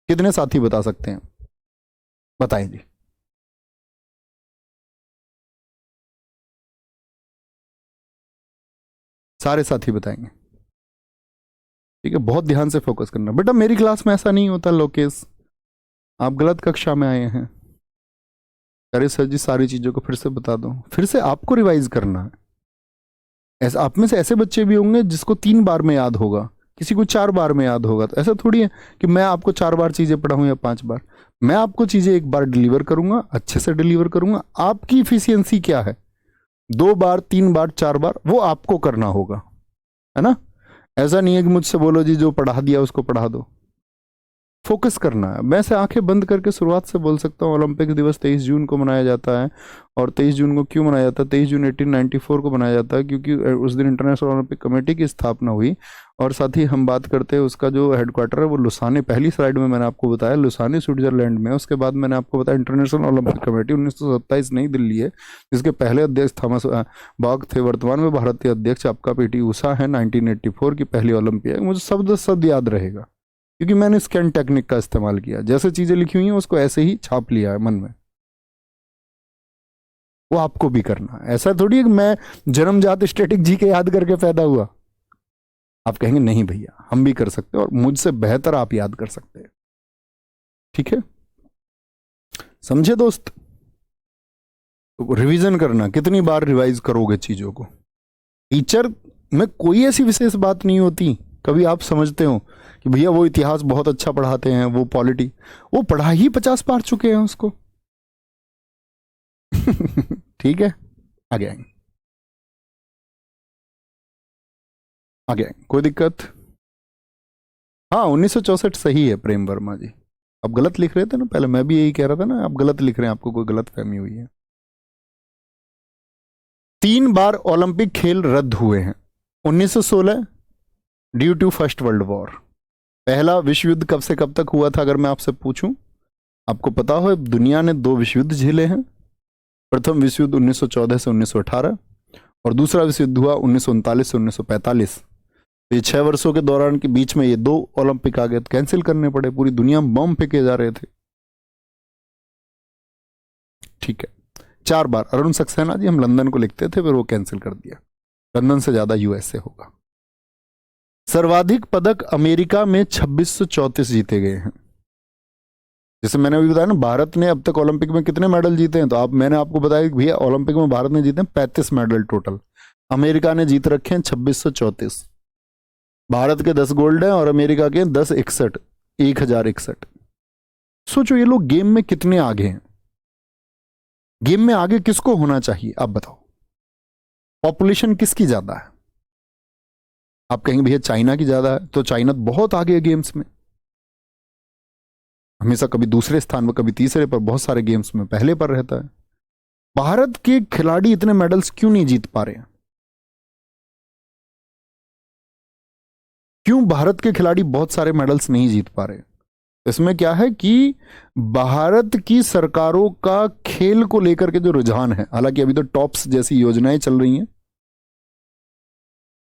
कितने साथी बता सकते हैं? बताएं जी। सारे साथी बताएंगे। ठीक है, बहुत ध्यान से फोकस करना बेटा। मेरी क्लास में ऐसा नहीं होता लोकेश, आप गलत कक्षा में आए हैं। अरे सर जी सारी चीज़ों को फिर से बता दो, फिर से आपको रिवाइज करना है। ऐसा आप में से ऐसे बच्चे भी होंगे जिसको 3 बार में याद होगा, किसी को 4 बार में याद होगा। तो ऐसा थोड़ी है कि मैं आपको 4 बार चीज़ें पढ़ाऊँ या 5 बार। मैं आपको चीज़ें एक बार डिलीवर करूंगा, अच्छे से डिलीवर करूंगा। आपकी इफिशियंसी क्या है, 2 बार 3 बार 4 बार, वो आपको करना होगा, है ना। ऐसा नहीं है कि मुझसे बोलो जी जो पढ़ा दिया उसको पढ़ा दो। फोकस करना है। मैं से आंखें बंद करके शुरुआत से बोल सकता हूँ, ओलंपिक दिवस 23 जून को मनाया जाता है। और 23 जून को क्यों मनाया जाता है? 23 जून 1894 को मनाया जाता है क्योंकि उस दिन इंटरनेशनल ओलंपिक कमेटी की स्थापना हुई। और साथ ही हम बात करते हैं उसका जो हेडक्वार्टर है वो लुसाने, पहली स्लाइड में मैंने आपको बताया लुसाने स्विट्जरलैंड में। उसके बाद मैंने आपको बताया इंटरनेशनल ओलंपिक कमेटी 1927 नई दिल्ली है, जिसके पहले अध्यक्ष थॉमस बॉक थे। वर्तमान में भारत के अध्यक्ष आपका पीटी उषा है। 1984 की पहली ओलंपिक। मुझे शब्द याद रहेगा क्योंकि मैंने स्कैन टेक्निक का इस्तेमाल किया। जैसे चीजें लिखी हुई हैं उसको ऐसे ही छाप लिया है मन में। वो आपको भी करना है। ऐसा थोड़ी है कि मैं जन्मजात स्टैटिक जी के याद करके पैदा हुआ। आप कहेंगे नहीं भैया हम भी कर सकते हैं और मुझसे बेहतर आप याद कर सकते हैं। ठीक है, समझे दोस्त। तो रिवीजन करना, कितनी बार रिवाइज करोगे चीजों को। टीचर में कोई ऐसी विशेष बात नहीं होती। कभी आप समझते हो कि भैया वो इतिहास बहुत अच्छा पढ़ाते हैं, वो पॉलिटी, वो पढ़ा ही 50 बार चुके हैं उसको। ठीक है, आगे आएंगे, आगे आएंगे, कोई दिक्कत। हाँ 1964 सही है प्रेम वर्मा जी। आप गलत लिख रहे थे ना, पहले मैं भी यही कह रहा था ना, आप गलत लिख रहे हैं, आपको कोई गलत फहमी हुई है। 3 बार ओलंपिक खेल रद्द हुए हैं। 1916 due to first world war. पहला विश्व युद्ध कब से कब तक हुआ था अगर मैं आपसे पूछूं? आपको पता हो दुनिया ने 2 विश्व युद्ध झेले हैं। प्रथम विश्व युद्ध 1914 से 1918 और दूसरा विश्व युद्ध हुआ 1939 से 1945। ये 6 वर्षों के दौरान के बीच में ये 2 ओलंपिक आ गए, तो कैंसिल करने पड़े। पूरी दुनिया में बम फेंके जा रहे थे। ठीक है, 4 बार अरुण सक्सेना जी, हम लंदन को लिखते थे फिर वो कैंसिल कर दिया। लंदन से ज्यादा यूएसए होगा। सर्वाधिक पदक अमेरिका में 2634 जीते गए हैं। जैसे मैंने अभी बताया ना, भारत ने अब तक ओलंपिक में कितने मेडल जीते हैं, तो मैंने आपको बताया कि भैया ओलंपिक में भारत ने जीते हैं 35 मेडल टोटल। अमेरिका ने जीत रखे हैं 2634। भारत के 10 गोल्ड हैं और अमेरिका के 1061, 1061। सोचो ये लोग गेम में कितने आगे हैं। गेम में आगे किसको होना चाहिए आप बताओ? पॉपुलेशन किसकी ज्यादा है? आप कहेंगे भैया चाइना की ज्यादा है, तो चाइना बहुत आगे है गेम्स में, हमेशा कभी दूसरे स्थान पर कभी तीसरे पर, बहुत सारे गेम्स में पहले पर रहता है। भारत के खिलाड़ी इतने मेडल्स क्यों नहीं जीत पा रहे हैं? क्यों भारत के खिलाड़ी बहुत सारे मेडल्स नहीं जीत पा रहे? इसमें क्या है कि भारत की सरकारों का खेल को लेकर के जो रुझान है, हालांकि अभी तो टॉप्स जैसी योजनाएं चल रही हैं,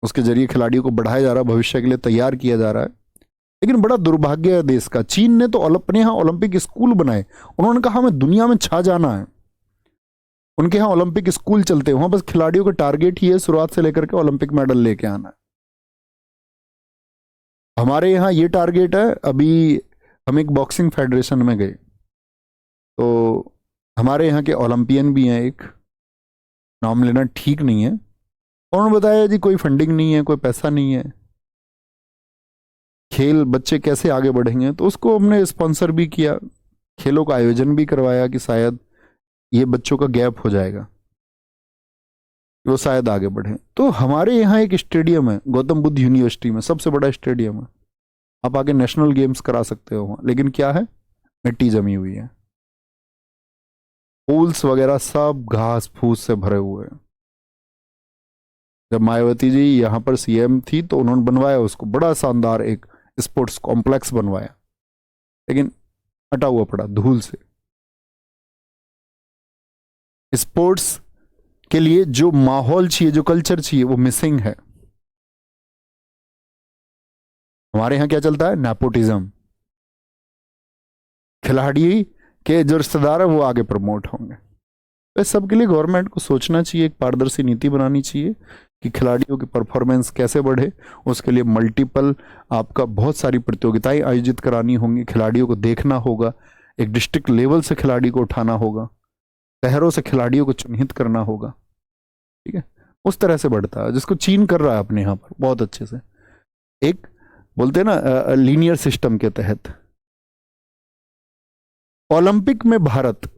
उसके जरिए खिलाड़ियों को बढ़ाया जा रहा है, भविष्य के लिए तैयार किया जा रहा है। लेकिन बड़ा दुर्भाग्य है देश का, चीन ने तो अपने यहां ओलंपिक स्कूल बनाए। उन्होंने कहा हमें दुनिया में छा जाना है। उनके यहां ओलंपिक स्कूल चलते हैं, वहां बस खिलाड़ियों का टारगेट ही है शुरुआत से लेकर के ओलंपिक मेडल लेके आना है। हमारे यहाँ ये टारगेट है। अभी हम एक बॉक्सिंग फेडरेशन में गए तो हमारे यहाँ के ओलंपियन भी हैं, एक नाम लेना ठीक नहीं है, उन्होंने बताया जी कोई फंडिंग नहीं है, कोई पैसा नहीं है, खेल बच्चे कैसे आगे बढ़ेंगे। तो उसको हमने स्पॉन्सर भी किया, खेलों का आयोजन भी करवाया कि शायद ये बच्चों का गैप हो जाएगा, वो शायद आगे बढ़े। तो हमारे यहाँ एक स्टेडियम है गौतम बुद्ध यूनिवर्सिटी में, सबसे बड़ा स्टेडियम है। आप आगे नेशनल गेम्स करा सकते हो वहां, लेकिन क्या है, मिट्टी जमी हुई है, पूल्स वगैरह सब घास फूस से भरे हुए हैं। जब मायावती जी यहाँ पर सीएम थी तो उन्होंने बनवाया उसको, बड़ा शानदार एक स्पोर्ट्स कॉम्प्लेक्स बनवाया, लेकिन हटा हुआ पड़ा धूल से। स्पोर्ट्स के लिए जो माहौल चाहिए, जो कल्चर चाहिए, वो मिसिंग है। हमारे यहां क्या चलता है, नेपोटिज्म। खिलाड़ी के जो रिश्तेदार है वो आगे प्रमोट होंगे। तो इस सब के लिए गवर्नमेंट को सोचना चाहिए, एक पारदर्शी नीति बनानी चाहिए कि खिलाड़ियों की परफॉर्मेंस कैसे बढ़े, उसके लिए मल्टीपल आपका बहुत सारी प्रतियोगिताएं आयोजित करानी होंगी, खिलाड़ियों को देखना होगा, एक डिस्ट्रिक्ट लेवल से खिलाड़ी को उठाना होगा, शहरों से खिलाड़ियों को चिन्हित करना होगा। ठीक है, उस तरह से बढ़ता है, जिसको चीन कर रहा है अपने यहाँ पर बहुत अच्छे से, एक बोलते हैं ना लीनियर सिस्टम के तहत। ओलंपिक में भारत,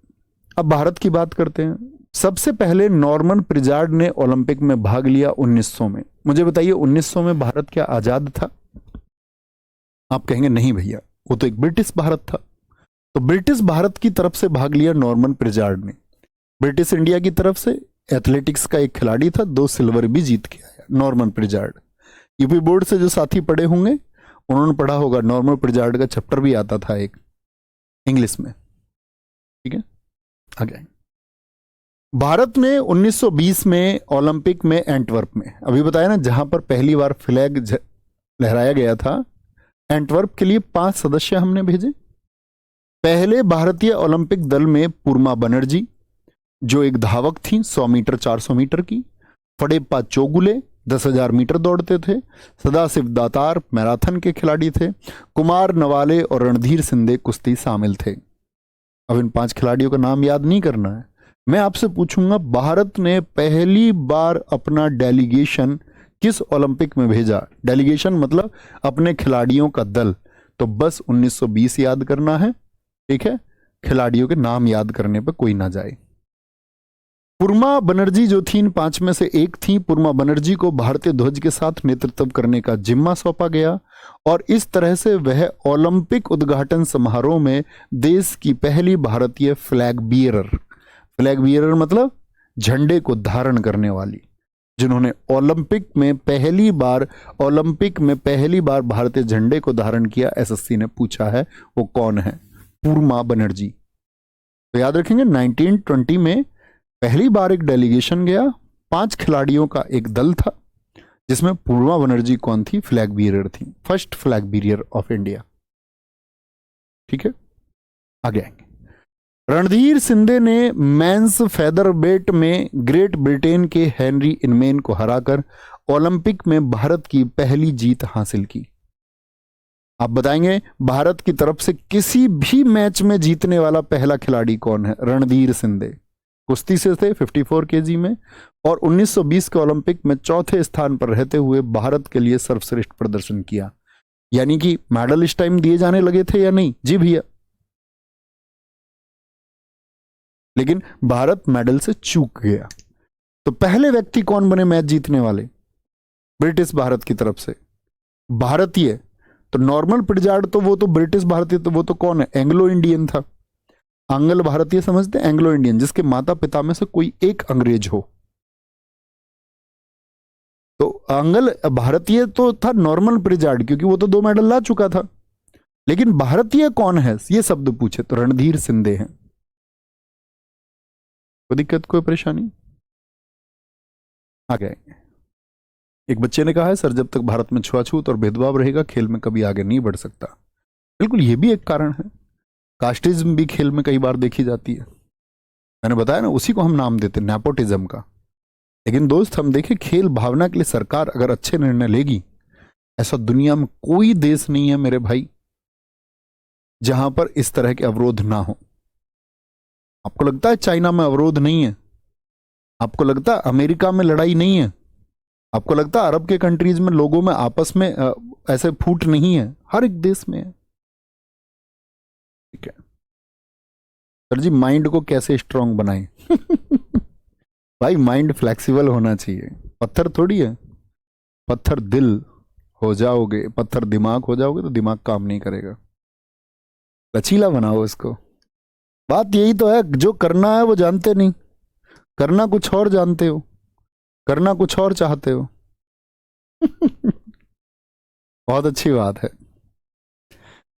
अब भारत की बात करते हैं। सबसे पहले नॉर्मन प्रिजार्ड ने ओलंपिक में भाग लिया 1900 में। मुझे बताइए 1900 में भारत क्या आजाद था? आप कहेंगे नहीं भैया, वो तो एक ब्रिटिश भारत था। तो ब्रिटिश भारत की तरफ से भाग लिया नॉर्मन प्रिजार्ड ने। ब्रिटिश इंडिया की तरफ से एथलेटिक्स का एक खिलाड़ी था, 2 सिल्वर भी जीत के आया, नॉर्मन प्रिजार्ड। यूपी बोर्ड से जो साथी पढ़े होंगे उन्होंने पढ़ा होगा, नॉर्मन प्रिजार्ड का चैप्टर भी आता था एक इंग्लिश में। ठीक है, आगे भारत ने 1920 में ओलंपिक में एंटवर्प में, अभी बताया ना जहां पर पहली बार फ्लैग लहराया गया था, एंटवर्प के लिए 5 सदस्य हमने भेजे। पहले भारतीय ओलंपिक दल में पूर्मा बनर्जी जो एक धावक थी, 100 मीटर 400 मीटर की, फडेप्पा चोगुले 10,000 मीटर दौड़ते थे, सदाशिव दातार मैराथन के खिलाड़ी थे, कुमार नवाले और रणधीर सिंधे कुश्ती शामिल थे। अब इन 5 खिलाड़ियों का नाम याद नहीं करना है, मैं आपसे पूछूंगा भारत ने पहली बार अपना डेलीगेशन किस ओलंपिक में भेजा? डेलीगेशन मतलब अपने खिलाड़ियों का दल, तो बस 1920 याद करना है। ठीक है, खिलाड़ियों के नाम याद करने पर कोई ना जाए। पूर्मा बनर्जी जो थी इन 5 में से एक थी। पूर्मा बनर्जी को भारतीय ध्वज के साथ नेतृत्व करने का जिम्मा सौंपा गया और इस तरह से वह ओलंपिक उद्घाटन समारोह में देश की पहली भारतीय फ्लैग बियरर, फ्लैग बियरर मतलब झंडे को धारण करने वाली, जिन्होंने ओलंपिक में पहली बार भारतीय झंडे को धारण किया, एसएससी ने पूछा है वो कौन है? पूर्मा बनर्जी। तो याद रखेंगे 1920 में पहली बार एक डेलीगेशन गया, 5 खिलाड़ियों का एक दल था, जिसमें पूर्वा बनर्जी कौन थी? फ्लैग बियरर थी, first flag bearer of India. ठीक है, आगे आएंगे। रणधीर सिंधे ने मेंस फेदरवेट में ग्रेट ब्रिटेन के हेनरी इनमेन को हराकर ओलंपिक में भारत की पहली जीत हासिल की। आप बताएंगे भारत की तरफ से किसी भी मैच में जीतने वाला पहला खिलाड़ी कौन है? रणधीर सिंधे कुश्ती से थे 54 केजी में, और 1920 के ओलंपिक में 4थे स्थान पर रहते हुए भारत के लिए सर्वश्रेष्ठ प्रदर्शन किया। यानी कि मेडल इस टाइम दिए जाने लगे थे या नहीं? जी भैया, लेकिन भारत मेडल से चूक गया। तो पहले व्यक्ति कौन बने मैच जीतने वाले? ब्रिटिश भारत की तरफ से भारतीय। तो नॉर्मन प्रिजार्ड तो वो तो ब्रिटिश भारतीय, तो वो तो कौन है? एंग्लो इंडियन था। आंग्ल भारतीय समझते? एंग्लो इंडियन, जिसके माता पिता में से कोई एक अंग्रेज हो। तो आंग्ल भारतीय तो था नॉर्मन प्रिजार्ड, क्योंकि वो तो 2 मेडल ला चुका था। लेकिन भारतीय कौन है ये शब्द पूछे तो रणधीर सिंधे हैं। कोई दिक्कत, कोई परेशानी? आ गए। एक बच्चे ने कहा है सर जब तक भारत में छुआछूत और भेदभाव रहेगा खेल में कभी आगे नहीं बढ़ सकता। बिल्कुल, ये भी एक कारण है। कास्टिज्म भी खेल में कई बार देखी जाती है। मैंने बताया ना, उसी को हम नाम देते हैं नेपोटिज्म का। लेकिन दोस्त हम देखें, खेल भावना के लिए सरकार अगर अच्छे निर्णय लेगी, ऐसा दुनिया में कोई देश नहीं है मेरे भाई जहां पर इस तरह के अवरोध ना हो। आपको लगता है चाइना में अवरोध नहीं है? आपको लगता है अमेरिका में लड़ाई नहीं है? आपको लगता है अरब के कंट्रीज में लोगों में आपस में ऐसे फूट नहीं है? हर एक देश में है। ठीक है सर जी, माइंड को कैसे स्ट्रांग बनाएं? भाई माइंड फ्लेक्सिबल होना चाहिए, पत्थर थोड़ी है। पत्थर दिल हो जाओगे, पत्थर दिमाग हो जाओगे तो दिमाग काम नहीं करेगा। लचीला बनाओ इसको। बात यही तो है, जो करना है वो जानते नहीं, करना कुछ और जानते हो, करना कुछ और चाहते हो। बहुत अच्छी बात है।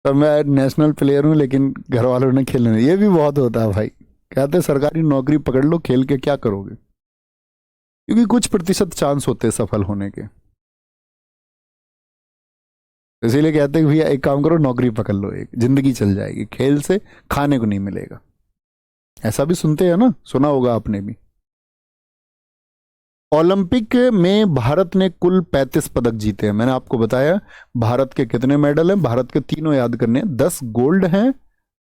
तो मैं नेशनल प्लेयर हूं लेकिन घर वालों ने खेलने नहीं, ये भी बहुत होता है भाई। कहते सरकारी नौकरी पकड़ लो, खेल के क्या करोगे? क्योंकि कुछ प्रतिशत चांस होते हैं सफल होने के। इसीलिए कहते हैं भैया एक काम करो, नौकरी पकड़ लो, एक जिंदगी चल जाएगी, खेल से खाने को नहीं मिलेगा। ऐसा भी सुनते हैं ना, सुना होगा आपने भी। ओलंपिक में भारत ने कुल 35 पदक जीते हैं। मैंने आपको बताया भारत के कितने मेडल हैं, भारत के तीनों याद करने हैं। 10 गोल्ड हैं,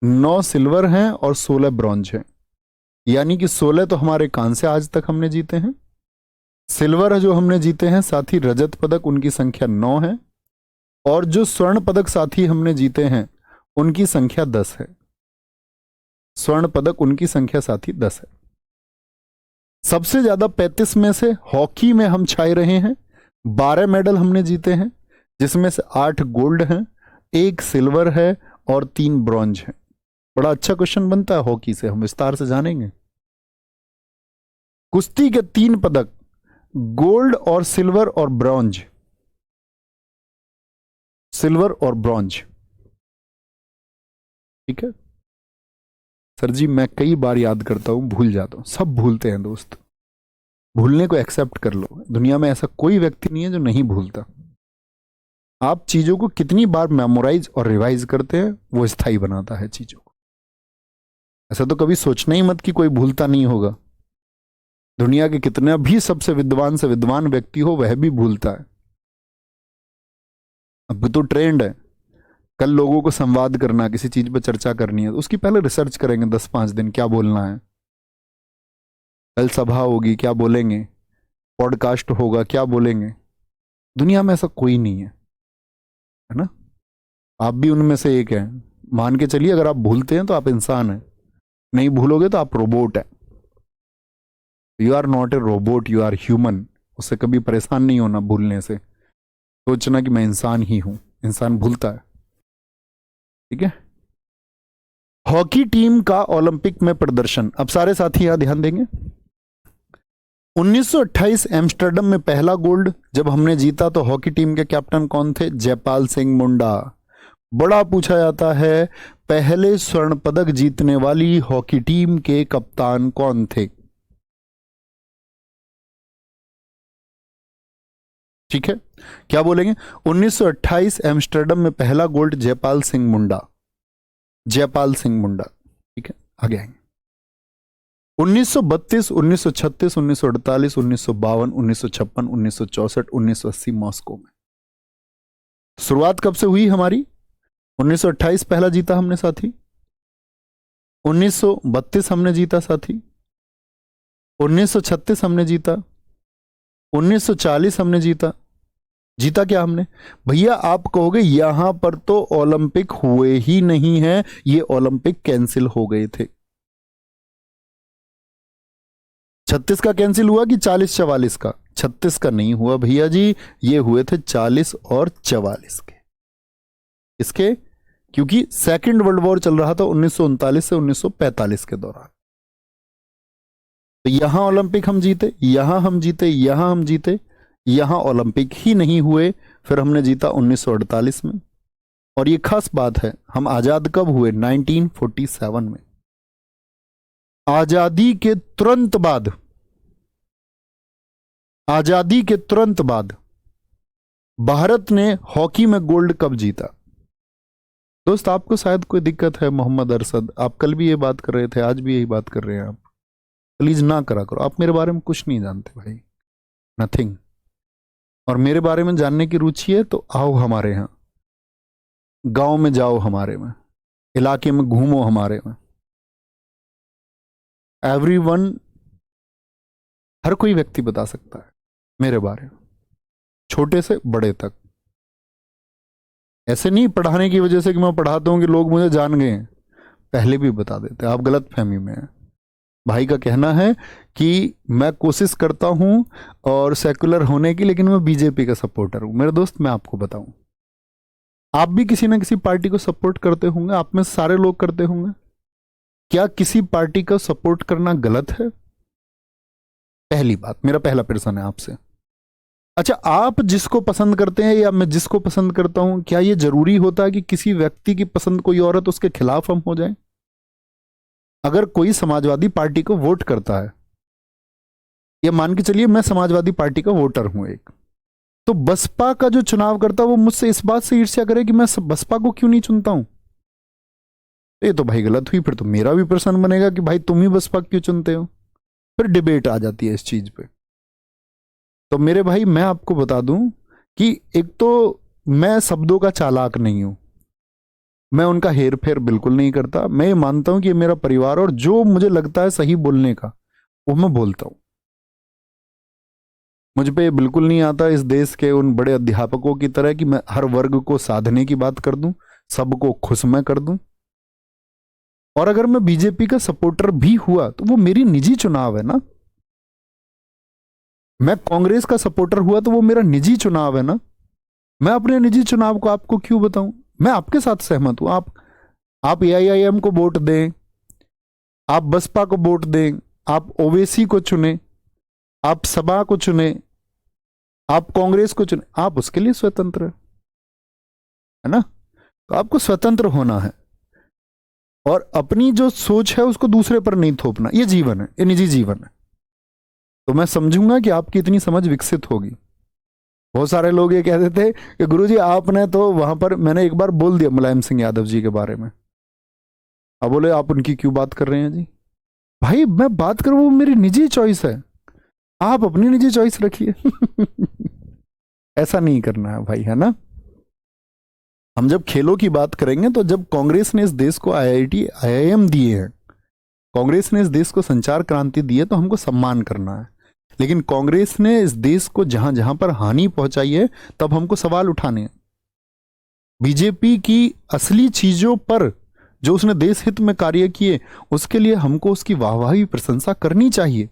9 सिल्वर हैं और 16 ब्रॉन्ज हैं। यानी कि 16 तो हमारे कांस्य आज तक हमने जीते हैं, सिल्वर जो हमने जीते हैं, साथ ही रजत पदक उनकी संख्या 9 है, और जो स्वर्ण पदक साथी हमने जीते हैं उनकी संख्या 10 है। स्वर्ण पदक उनकी संख्या साथी 10 है। सबसे ज्यादा 35 में से हॉकी में हम छाए रहे हैं। 12 मेडल हमने जीते हैं, जिसमें से 8 गोल्ड हैं, 1 सिल्वर है और 3 ब्रॉन्ज है। बड़ा अच्छा क्वेश्चन बनता है हॉकी से, हम विस्तार से जानेंगे। कुश्ती के 3 पदक, गोल्ड और सिल्वर और ब्रॉन्ज, सिल्वर और ब्रॉन्ज। ठीक है सर जी, मैं कई बार याद करता हूं, भूल जाता हूं। सब भूलते हैं दोस्त, भूलने को एक्सेप्ट कर लो। दुनिया में ऐसा कोई व्यक्ति नहीं है जो नहीं भूलता। आप चीजों को कितनी बार मेमोराइज और रिवाइज करते हैं वो स्थायी बनाता है चीजों को। ऐसा तो कभी सोचना ही मत कि कोई भूलता नहीं होगा। दुनिया के कितने भी सबसे विद्वान से विद्वान व्यक्ति हो, वह भी भूलता है। अब तो ट्रेंड है, कल लोगों को संवाद करना, किसी चीज पर चर्चा करनी है तो उसकी पहले रिसर्च करेंगे 10-5 दिन, क्या बोलना है। कल सभा होगी, क्या बोलेंगे। पॉडकास्ट होगा, क्या बोलेंगे। दुनिया में ऐसा कोई नहीं है ना। आप भी उनमें से एक हैं। मान के चलिए, अगर आप भूलते हैं तो आप इंसान हैं, नहीं भूलोगे तो आप रोबोट है। You are not a robot, you are human. उससे कभी परेशान नहीं होना भूलने से। सोचना कि मैं इंसान ही हूं। इंसान भूलता है। ठीक है। हॉकी टीम का ओलंपिक में प्रदर्शन, अब सारे साथी यहां ध्यान देंगे। 1928 एम्स्टर्डम में पहला गोल्ड जब हमने जीता तो हॉकी टीम के कैप्टन कौन थे? जयपाल सिंह मुंडा। बड़ा पूछा जाता है, पहले स्वर्ण पदक जीतने वाली हॉकी टीम के कप्तान कौन थे? ठीक है, क्या बोलेंगे? 1928 एम्स्टर्डम में पहला गोल्ड जयपाल सिंह मुंडा। जयपाल सिंह मुंडा। ठीक है, आगे आएंगे। 1932, 1936, 1948, 1952, 1956, 1964, 1980 मॉस्को में। शुरुआत कब से हुई हमारी? 1928 पहला जीता हमने साथी, 1932 हमने जीता साथी, 1936 हमने जीता, 1940 हमने जीता। जीता क्या हमने? भैया आप कहोगे यहां पर तो ओलंपिक हुए ही नहीं है, ये ओलंपिक कैंसिल हो गए थे। 36 का कैंसिल हुआ कि 40-44 का? 36 का नहीं हुआ भैया जी, ये हुए थे 40 और 44 के। इसके क्योंकि सेकेंड वर्ल्ड वॉर चल रहा था 1939 से 1945 के दौरान। तो यहां ओलंपिक हम जीते, यहां हम जीते, यहां हम जीते, यहां ओलंपिक ही नहीं हुए। फिर हमने जीता 1948 में। और ये खास बात है, हम आजाद कब हुए? 1947 में। आजादी के तुरंत बाद, आजादी के तुरंत बाद भारत ने हॉकी में गोल्ड कब जीता? दोस्त आपको शायद कोई दिक्कत है, मोहम्मद अरशद, आप कल भी ये बात कर रहे थे, आज भी यही बात कर रहे हैं। आप प्लीज ना करा करो, आप मेरे बारे में कुछ नहीं जानते भाई, नथिंग। और मेरे बारे में जानने की रुचि है तो आओ हमारे यहां, गांव में जाओ हमारे में, इलाके में घूमो हमारे में। एवरीवन, हर कोई व्यक्ति बता सकता है मेरे बारे में, छोटे से बड़े तक। ऐसे नहीं पढ़ाने की वजह से कि मैं पढ़ाता हूं कि लोग मुझे जान गए हैं, पहले भी बता देते। आप गलत फहमी में हैं। भाई का कहना है कि मैं कोशिश करता हूं और सेकुलर होने की, लेकिन मैं बीजेपी का सपोर्टर हूं। मेरे दोस्त मैं आपको बताऊं, आप भी किसी ना किसी पार्टी को सपोर्ट करते होंगे, आप में सारे लोग करते होंगे। क्या किसी पार्टी का सपोर्ट करना गलत है? पहली बात, मेरा पहला प्रश्न है आपसे। अच्छा, आप जिसको पसंद करते हैं या मैं जिसको पसंद करता हूं, क्या यह जरूरी होता है कि किसी व्यक्ति की पसंद कोई औरत उसके खिलाफ हम हो जाए? अगर कोई समाजवादी पार्टी को वोट करता है, या मान के चलिए मैं समाजवादी पार्टी का वोटर हूं एक, तो बसपा का जो चुनाव करता है वो मुझसे इस बात से ईर्ष्या करे कि मैं बसपा को क्यों नहीं चुनता हूं। ये तो भाई गलत हुई। फिर तो मेरा भी प्रश्न बनेगा कि भाई तुम ही बसपा क्यों चुनते हो। फिर डिबेट आ जाती है इस चीज पे। तो मेरे भाई मैं आपको बता दूं कि एक तो मैं शब्दों का चालाक नहीं हूं, मैं उनका हेर फेर बिल्कुल नहीं करता। मैं ये मानता हूं कि ये मेरा परिवार, और जो मुझे लगता है सही बोलने का वो मैं बोलता हूं। मुझ पे ये बिल्कुल नहीं आता इस देश के उन बड़े अध्यापकों की तरह कि मैं हर वर्ग को साधने की बात कर दूं, सबको खुश मैं कर दूं। और अगर मैं बीजेपी का सपोर्टर भी हुआ तो वो मेरी निजी चुनाव है ना। मैं कांग्रेस का सपोर्टर हुआ तो वो मेरा निजी चुनाव है ना। मैं अपने निजी चुनाव को आपको क्यों बताऊं? मैं आपके साथ सहमत हूं। आप एआईआईएम को वोट दें, आप बसपा को वोट दें, आप ओवैसी को चुने, आप सपा को चुने, आप कांग्रेस को चुने, आप उसके लिए स्वतंत्र है ना। तो आपको स्वतंत्र होना है और अपनी जो सोच है उसको दूसरे पर नहीं थोपना। ये जीवन है, ये निजी जीवन है। तो मैं समझूंगा कि आपकी इतनी समझ विकसित होगी। बहुत सारे लोग ये कहते थे कि गुरुजी आपने तो वहां पर, मैंने एक बार बोल दिया मुलायम सिंह यादव जी के बारे में, अब बोले आप उनकी क्यों बात कर रहे हैं जी। भाई मैं बात करूं, वो मेरी निजी चॉइस है, आप अपनी निजी चॉइस रखिए। ऐसा नहीं करना है भाई, है ना। हम जब खेलों की बात करेंगे तो जब कांग्रेस ने इस देश को आईआईटी आईआईएम दिए हैं, कांग्रेस ने इस देश को संचार क्रांति दी है, तो हमको सम्मान करना है। लेकिन कांग्रेस ने इस देश को जहां जहां पर हानि पहुंचाई है तब हमको सवाल उठाने हैं। बीजेपी की असली चीजों पर जो उसने देश हित में कार्य किए उसके लिए हमको उसकी वाहवाही प्रशंसा करनी चाहिए।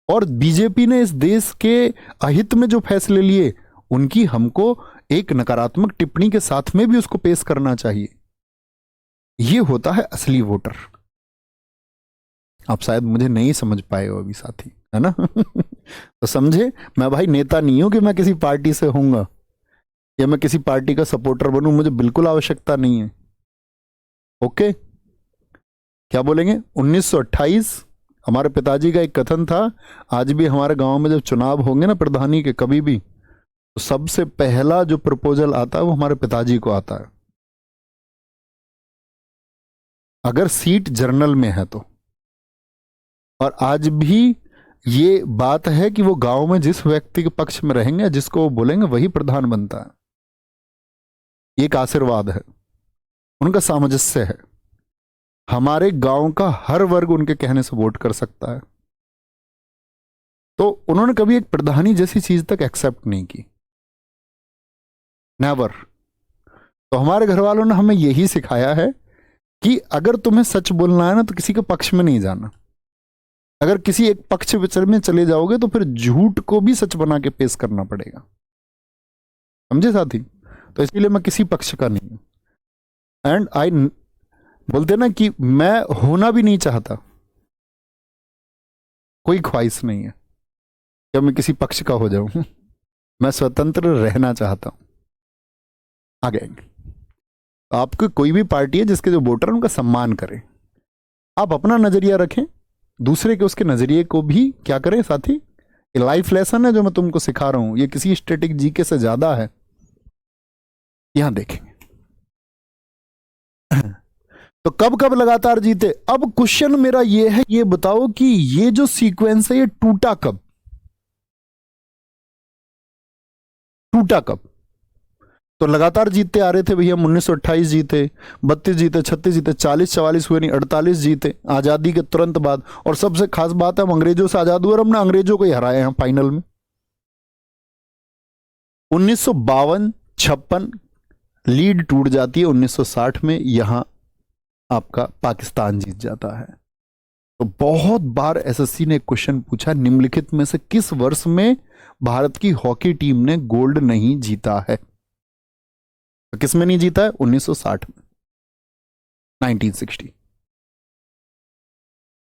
और बीजेपी ने इस देश के अहित में जो फैसले लिए उनकी हमको एक नकारात्मक टिप्पणी के साथ में भी उसको पेश करना चाहिए। ये होता है असली वोटर। आप शायद मुझे नहीं समझ पाए हो अभी साथी, है ना। तो समझे, मैं भाई नेता नहीं हूं कि मैं किसी पार्टी से होऊंगा या मैं किसी पार्टी का सपोर्टर बनूं, मुझे बिल्कुल आवश्यकता नहीं है। ओके, क्या बोलेंगे? 1928 हमारे पिताजी का एक कथन था, आज भी हमारे गांव में जब चुनाव होंगे ना प्रधानी के कभी भी, तो सबसे पहला जो प्रपोजल आता है वो हमारे पिताजी को आता है, अगर सीट जर्नल में है तो। और आज भी ये बात है कि वो गांव में जिस व्यक्ति के पक्ष में रहेंगे, जिसको वो बोलेंगे, वही प्रधान बनता है। ये एक आशीर्वाद है, उनका सामंजस्य है। हमारे गांव का हर वर्ग उनके कहने से वोट कर सकता है। तो उन्होंने कभी एक प्रधानी जैसी चीज तक एक्सेप्ट नहीं की, नेवर। तो हमारे घर वालों ने हमें यही सिखाया है कि अगर तुम्हें सच बोलना है ना तो किसी के पक्ष में नहीं जाना। अगर किसी एक पक्ष में चले जाओगे तो फिर झूठ को भी सच बना के पेश करना पड़ेगा, समझे साथी। तो इसलिए मैं किसी पक्ष का नहीं हूं। एंड आई बोलते ना कि मैं होना भी नहीं चाहता, कोई ख्वाहिश नहीं है कि मैं किसी पक्ष का हो जाऊं। मैं स्वतंत्र रहना चाहता हूं। आगे आपको कोई भी पार्टी है जिसके जो वोटर उनका सम्मान करें, आप अपना नजरिया रखें, दूसरे के उसके नजरिए को भी क्या करें साथी। ये लाइफ लेसन है जो मैं तुमको सिखा रहा हूं, ये किसी स्टैटिक जीके से ज्यादा है। यहां देखेंगे तो कब कब लगातार जीते। अब क्वेश्चन मेरा ये है, ये बताओ कि ये जो सीक्वेंस है ये टूटा कब? टूटा कब? तो लगातार जीतते आ रहे थे भैया। 1928 जीते, 32 जीते, 36 जीते, 40-44 हुए नहीं, 48 जीते आजादी के तुरंत बाद। और सबसे खास बात है हम अंग्रेजों से आजाद हुए और हमने अंग्रेजों को ही हराए हैं फाइनल में। 1952-56 लीड टूट जाती है, 1960 में यहां आपका पाकिस्तान जीत जाता है। तो बहुत बार एसएससी ने क्वेश्चन पूछा, निम्नलिखित में से किस वर्ष में भारत की हॉकी टीम ने गोल्ड नहीं जीता है? तो किस में नहीं जीता है? 1960 में, 1960।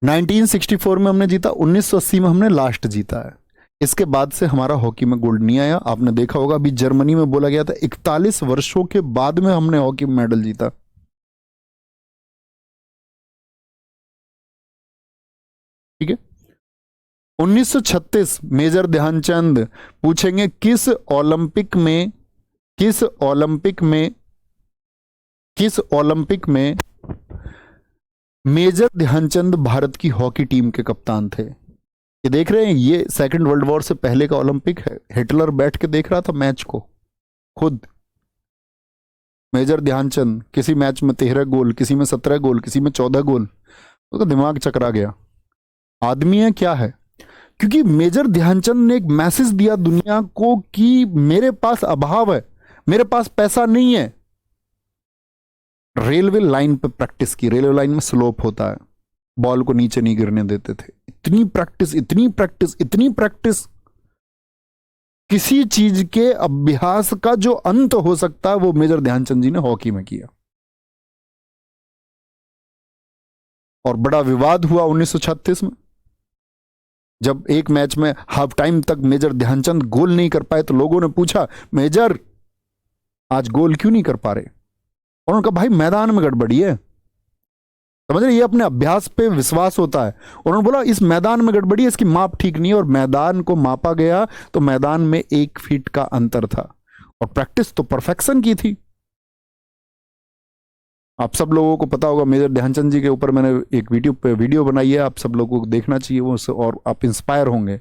1964 में हमने जीता, 1980 में हमने लास्ट जीता है। इसके बाद से हमारा हॉकी में गोल्ड नहीं आया। आपने देखा होगा अभी जर्मनी में बोला गया था 41 वर्षों के बाद में हमने हॉकी में मेडल जीता। ठीक है। 1936 मेजर ध्यानचंद पूछेंगे किस ओलंपिक में, किस ओलंपिक में, किस ओलंपिक में मेजर ध्यानचंद भारत की हॉकी टीम के कप्तान थे? ये देख रहे हैं, ये सेकंड वर्ल्ड वॉर से पहले का ओलंपिक है। हिटलर बैठ के देख रहा था मैच को खुद। मेजर ध्यानचंद, किसी मैच में 13 गोल, किसी में 17 गोल, किसी में 14 गोल, उसका दिमाग चकरा गया। आदमी है क्या है? क्योंकि मेजर ध्यानचंद ने एक मैसेज दिया दुनिया को कि मेरे पास अभाव है, मेरे पास पैसा नहीं है। रेलवे लाइन पे प्रैक्टिस की, रेलवे लाइन में स्लोप होता है, बॉल को नीचे नहीं गिरने देते थे। इतनी प्रैक्टिस, इतनी प्रैक्टिस, इतनी प्रैक्टिस। किसी चीज के अभ्यास का जो अंत हो सकता है वो मेजर ध्यानचंद जी ने हॉकी में किया। और बड़ा विवाद हुआ 1936 में, जब एक मैच में हाफ टाइम तक मेजर ध्यानचंद गोल नहीं कर पाए तो लोगों ने पूछा, मेजर आज गोल क्यों नहीं कर पा रहे? और उन्होंने कहा, भाई मैदान में गड़बड़ी है। समझ रहे, ये अपने अभ्यास पे विश्वास होता है। उन्होंने बोला इस मैदान में गड़बड़ी है, इसकी माप ठीक नहीं है। और मैदान को मापा गया तो मैदान में 1 फीट का अंतर था। और प्रैक्टिस तो परफेक्शन की थी। आप सब लोगों को पता होगा, मेजर ध्यानचंद जी के ऊपर मैंने एक वीडियो बनाई है, आप सब लोगों को देखना चाहिए वो, और आप इंस्पायर होंगे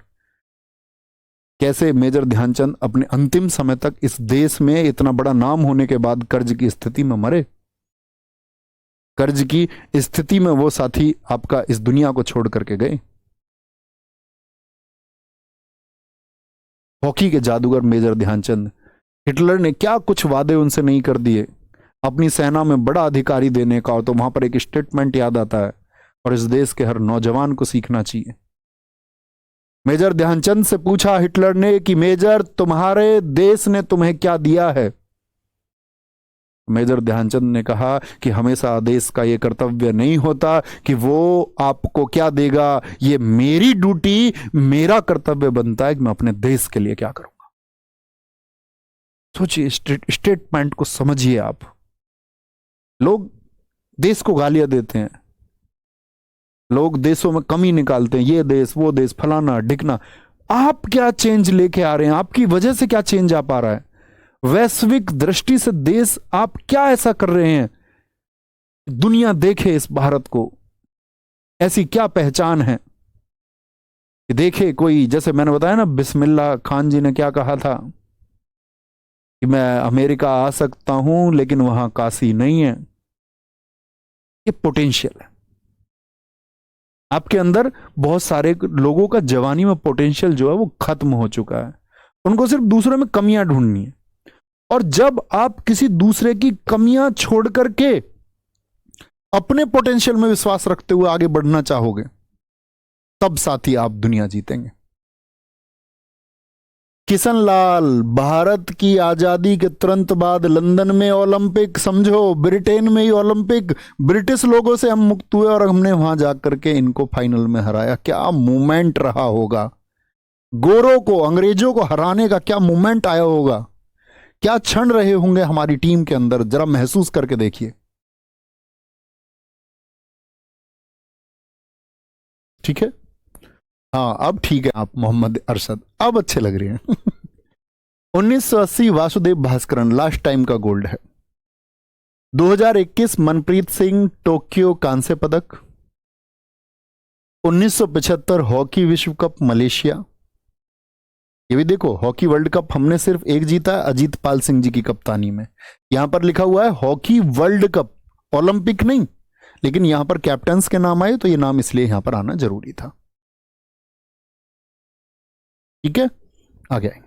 कैसे मेजर ध्यानचंद अपने अंतिम समय तक इस देश में इतना बड़ा नाम होने के बाद कर्ज की स्थिति में मरे। कर्ज की स्थिति में वो साथी आपका इस दुनिया को छोड़ करके गए। हॉकी के जादूगर मेजर ध्यानचंद। हिटलर ने क्या कुछ वादे उनसे नहीं कर दिए अपनी सेना में बड़ा अधिकारी देने का, तो वहां पर एक स्टेटमेंट याद आता है और इस देश के हर नौजवान को सीखना चाहिए। मेजर ध्यानचंद से पूछा हिटलर ने कि मेजर तुम्हारे देश ने तुम्हें क्या दिया है? मेजर ध्यानचंद ने कहा कि हमेशा देश का यह कर्तव्य नहीं होता कि वो आपको क्या देगा, ये मेरी ड्यूटी, मेरा कर्तव्य बनता है कि मैं अपने देश के लिए क्या करूंगा। सोचिए, स्टेटमेंट को समझिए आप। लोग देश को गालियां देते हैं, लोग देशों में कमी निकालते हैं, ये देश वो देश, फलाना ढिकना। आप क्या चेंज लेके आ रहे हैं? आपकी वजह से क्या चेंज आ पा रहा है? वैश्विक दृष्टि से देश आप क्या ऐसा कर रहे हैं, दुनिया देखे इस भारत को, ऐसी क्या पहचान है कि देखे कोई। जैसे मैंने बताया ना, बिस्मिल्लाह खान जी ने क्या कहा था कि मैं अमेरिका आ सकता हूं लेकिन वहां काशी नहीं है। ये पोटेंशियल है आपके अंदर। बहुत सारे लोगों का जवानी में पोटेंशियल जो है वो खत्म हो चुका है, उनको सिर्फ दूसरे में कमियां ढूंढनी है। और जब आप किसी दूसरे की कमियां छोड़ करके अपने पोटेंशियल में विश्वास रखते हुए आगे बढ़ना चाहोगे, तब साथी आप दुनिया जीतेंगे। किशन लाल, भारत की आजादी के तुरंत बाद लंदन में ओलंपिक, समझो ब्रिटेन में ही ओलंपिक, ब्रिटिश लोगों से हम मुक्त हुए और हमने वहां जाकर के इनको फाइनल में हराया। क्या मूवमेंट रहा होगा, गोरों को, अंग्रेजों को हराने का क्या मूवमेंट आया होगा, क्या क्षण रहे होंगे हमारी टीम के अंदर, जरा महसूस करके देखिए। ठीक है, हाँ अब ठीक है आप मोहम्मद अरशद, अब अच्छे लग रहे हैं। 1980 वासुदेव भास्करन लास्ट टाइम का गोल्ड है। 2021 मनप्रीत सिंह टोक्यो कांस्य पदक। 1975 हॉकी विश्व कप मलेशिया। ये भी देखो, हॉकी वर्ल्ड कप हमने सिर्फ एक जीता है, अजीत पाल सिंह जी की कप्तानी में। यहां पर लिखा हुआ है हॉकी वर्ल्ड कप, ओलंपिक नहीं, लेकिन यहां पर कैप्टन्स के नाम आए तो ये नाम इसलिए यहां पर आना जरूरी था। ठीक है, आगे आएंगे।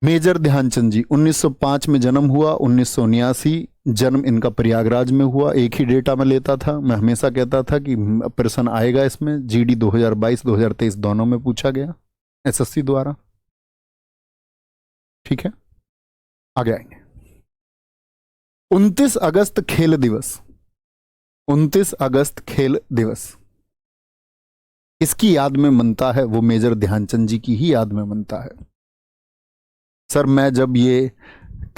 मेजर ध्यानचंद जी 1905 में जन्म हुआ, 1979 जन्म इनका प्रयागराज में हुआ। एक ही डेटा में लेता था, मैं हमेशा कहता था कि प्रश्न आएगा इसमें, जीडी 2022 2023 दोनों में पूछा गया एसएससी द्वारा। ठीक है, आगे आएंगे। 29 अगस्त खेल दिवस, 29 अगस्त खेल दिवस इसकी याद में मनता है, वो मेजर ध्यानचंद जी की ही याद में मनता है। सर मैं जब ये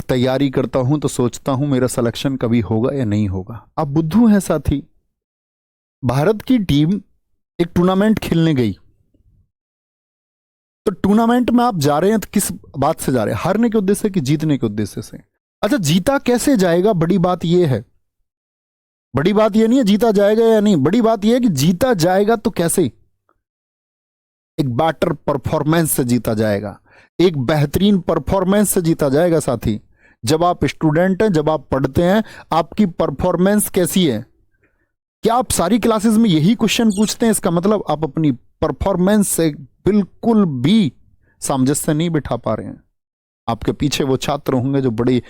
तैयारी करता हूं तो सोचता हूं मेरा सिलेक्शन कभी होगा या नहीं होगा। आप बुद्धू हैं साथी। भारत की टीम एक टूर्नामेंट खेलने गई, तो टूर्नामेंट में आप जा रहे हैं तो किस बात से जा रहे हैं? हारने के उद्देश्य से कि जीतने के उद्देश्य से? अच्छा, जीता कैसे जाएगा, बड़ी बात यह है। बड़ी बात यह नहीं है जीता जाएगा या नहीं, बड़ी बात यह है कि जीता जाएगा तो कैसे। एक बेटर परफॉर्मेंस से जीता जाएगा, एक बेहतरीन परफॉर्मेंस से जीता जाएगा। साथी, जब आप स्टूडेंट हैं, जब आप पढ़ते हैं, आपकी परफॉर्मेंस कैसी है? क्या आप सारी क्लासेस में यही क्वेश्चन पूछते हैं? इसका मतलब आप अपनी परफॉर्मेंस से बिल्कुल भी सामंजस्य नहीं बिठा पा रहे हैं। आपके पीछे वो छात्र होंगे जो बड़ी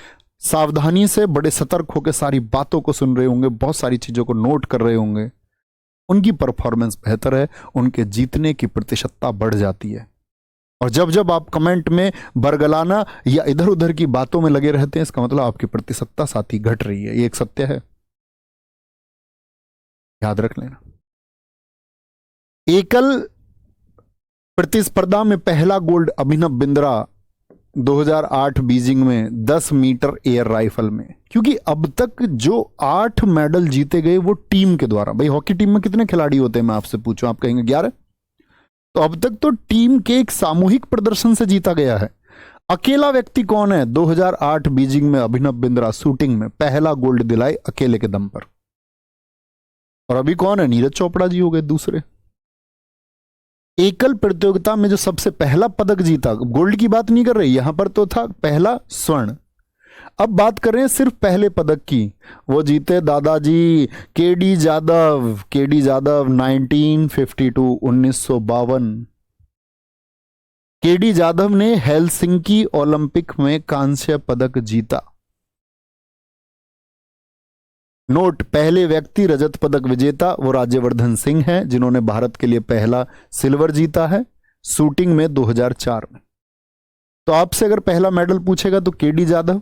सावधानी से, बड़े सतर्क होकर सारी बातों को सुन रहे होंगे, बहुत सारी चीजों को नोट कर रहे होंगे। उनकी परफॉर्मेंस बेहतर है, उनके जीतने की प्रतिशतता बढ़ जाती है। और जब जब आप कमेंट में बरगलाना या इधर उधर की बातों में लगे रहते हैं, इसका मतलब आपकी प्रतिशतता साथी घट रही है। ये एक सत्य है, याद रख लेना। एकल प्रतिस्पर्धा में पहला गोल्ड अभिनव बिंद्रा 2008 बीजिंग में 10 मीटर एयर राइफल में। क्योंकि अब तक जो 8 मेडल जीते गए वो टीम के द्वारा। भाई हॉकी टीम में कितने खिलाड़ी होते हैं, मैं आपसे पूछूं, आप कहेंगे 11। तो अब तक तो टीम के एक सामूहिक प्रदर्शन से जीता गया है। अकेला व्यक्ति कौन है? 2008 बीजिंग में अभिनव बिंद्रा शूटिंग में पहला गोल्ड दिलाए अकेले के दम पर। और अभी कौन है? नीरज चोपड़ा जी हो गए दूसरे। एकल प्रतियोगिता में जो सबसे पहला पदक जीता, गोल्ड की बात नहीं कर रहे, यहां पर तो था पहला स्वर्ण। अब बात कर रहे हैं सिर्फ पहले पदक की। वो जीते दादाजी KD Jadhav. KD Jadhav 1952 1952। KD Jadhav ने हेलसिंकी ओलंपिक में कांस्य पदक जीता। नोट, पहले व्यक्ति रजत पदक विजेता वो राज्यवर्धन सिंह हैं, जिन्होंने भारत के लिए पहला सिल्वर जीता है शूटिंग में 2004 में। तो आपसे अगर पहला मेडल पूछेगा तो केडी जादव,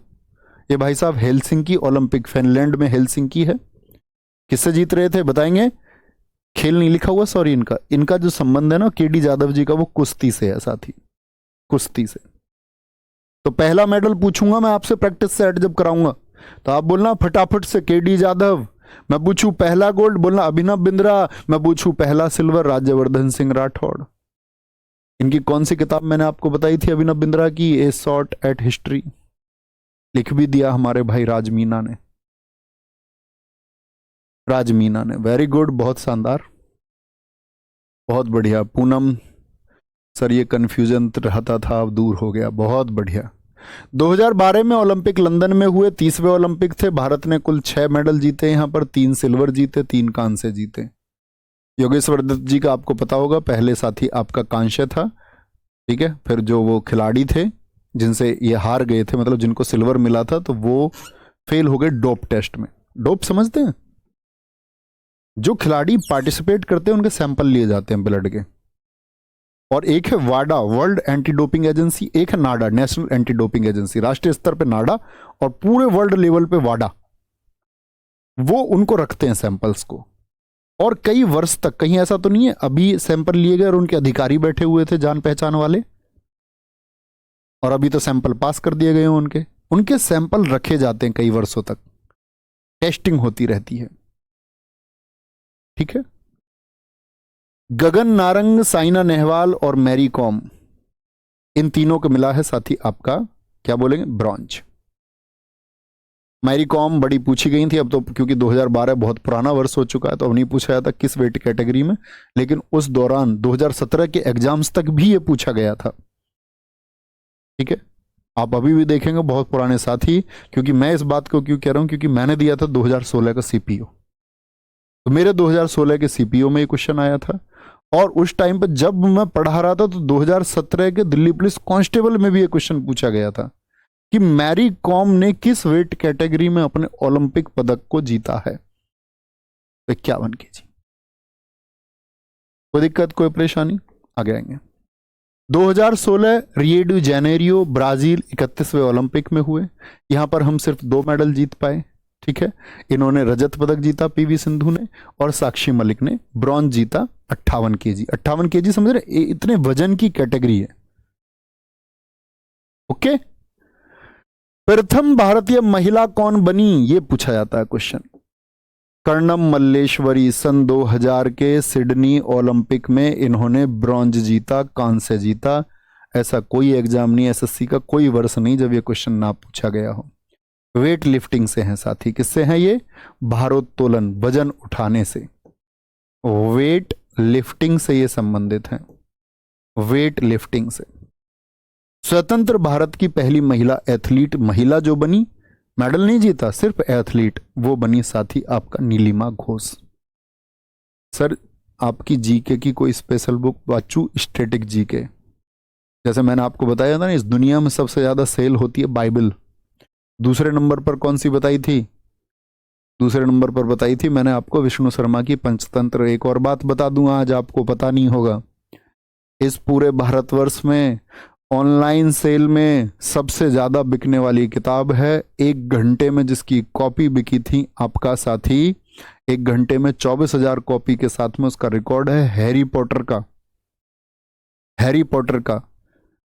ये भाई साहब हेलसिंकी ओलंपिक, फिनलैंड में हेलसिंकी है। किससे जीत रहे थे बताएंगे? खेल नहीं लिखा हुआ, सॉरी। इनका जो संबंध है ना केडी जादव जी का, वो कुश्ती से है साथी, कुश्ती से। तो पहला मेडल पूछूंगा मैं आपसे, प्रैक्टिस सेट जब कराऊंगा, तो आप बोलना फटाफट से केडी जादव। मैं पूछूं पहला गोल्ड, बोलना अभिनव बिंद्रा। मैं पूछूं पहला सिल्वर, राज्यवर्धन सिंह राठौड़। इनकी कौन सी किताब मैंने आपको बताई थी अभिनव बिंद्रा की? ए शॉट एट हिस्ट्री। लिख भी दिया हमारे भाई राज मीना ने। राज मीना ने, वेरी गुड, बहुत शानदार, बहुत बढ़िया। पूनम सर, ये कंफ्यूजन रहता था, अब दूर हो गया, बहुत बढ़िया। 2012 में ओलंपिक लंदन में हुए, 30वें ओलंपिक थे। भारत ने कुल 6 मेडल जीते, यहां पर 3 सिल्वर जीते, 3 कांस्य जीते। योगेश्वर दत्त जी का आपको पता होगा, पहले साथी आपका कांस्य था, ठीक है। फिर जो वो खिलाड़ी थे जिनसे ये हार गए थे, मतलब जिनको सिल्वर मिला था, तो वो फेल हो गए डोप टेस्ट में। डोप समझते हैं? जो खिलाड़ी पार्टिसिपेट करते हैं उनके सैंपल लिए जाते हैं ब्लड के। और एक है वाडा, वर्ल्ड एंटी डोपिंग एजेंसी, एक है नाडा, नेशनल एंटी डोपिंग एजेंसी। राष्ट्रीय स्तर पे नाडा और पूरे वर्ल्ड लेवल पे वाडा, वो उनको रखते हैं सैंपल्स को। और कई वर्ष तक, कहीं ऐसा तो नहीं है अभी सैंपल लिए गए और उनके अधिकारी बैठे हुए थे जान पहचान वाले, और अभी तो सैंपल पास कर दिए गए हैं उनके। उनके सैंपल रखे जाते हैं कई वर्षों तक, टेस्टिंग होती रहती है, ठीक है। गगन नारंग, साइना नेहवाल और मैरी कॉम, इन तीनों को मिला है साथी आपका, क्या बोलेंगे, ब्रॉन्ज। मैरी कॉम बड़ी पूछी गई थी, अब तो क्योंकि 2012 बहुत पुराना वर्ष हो चुका है तो अब नहीं पूछा जाता किस वेट कैटेगरी में, लेकिन उस दौरान 2017 के एग्जाम्स तक भी ये पूछा गया था, ठीक है। आप अभी भी देखेंगे बहुत पुराने साथी, क्योंकि मैं इस बात को क्यों कह रहा हूं, क्योंकि मैंने दिया था 2016 का सीपीओ, तो मेरे 2016 के सीपीओ में ये क्वेश्चन आया था। और उस टाइम पर जब मैं पढ़ा रहा था तो 2017 के दिल्ली पुलिस कांस्टेबल में भी ये क्वेश्चन पूछा गया था कि मैरी कॉम ने किस वेट कैटेगरी में अपने ओलंपिक पदक को जीता है। 51 केजी। कोई दिक्कत, कोई परेशानी? आगे आएंगे। 2016 रियो डी जेनेरियो ब्राजील 31वें ओलंपिक में हुए। यहां पर हम सिर्फ 2 मेडल जीत पाए, ठीक है। इन्होंने रजत पदक जीता पीवी सिंधु ने, और साक्षी मलिक ने ब्रॉन्ज जीता 58 केजी। 58 केजी समझ रहे, इतने वजन की कैटेगरी है, ओके। प्रथम भारतीय महिला कौन बनी, ये पूछा जाता है क्वेश्चन। कर्णम मल्लेश्वरी, सन 2000 के सिडनी ओलंपिक में इन्होंने ब्रॉन्ज जीता, कांस्य जीता। ऐसा कोई एग्जाम नहीं, एसएससी का कोई वर्ष नहीं जब ये क्वेश्चन ना पूछा गया हो। वेट लिफ्टिंग से हैं साथी, किससे हैं ये? भारोत्तोलन, वजन उठाने से, वेट लिफ्टिंग से ये संबंधित हैं। वेट लिफ्टिंग से। स्वतंत्र भारत की पहली महिला एथलीट, महिला जो बनी, मेडल नहीं जीता, सिर्फ एथलीट, वो बनी साथी आपका नीलिमा घोष। सर आपकी जीके की कोई स्पेशल बुक वाचू, स्टैटिक जीके, जैसे मैंने आपको बताया था ना, इस दुनिया में सबसे ज्यादा सेल होती है बाइबल। दूसरे नंबर पर कौन सी बताई थी? दूसरे नंबर पर बताई थी मैंने आपको विष्णु शर्मा की पंचतंत्र। एक और बात बता दूं, आज आपको पता नहीं होगा, इस पूरे भारतवर्ष में ऑनलाइन सेल में सबसे ज्यादा बिकने वाली किताब है। 1 घंटे में जिसकी कॉपी बिकी थी आपका साथी, 1 घंटे में 24,000 कॉपी के साथ में उसका रिकॉर्ड है, हैरी पॉटर का। हैरी पॉटर का,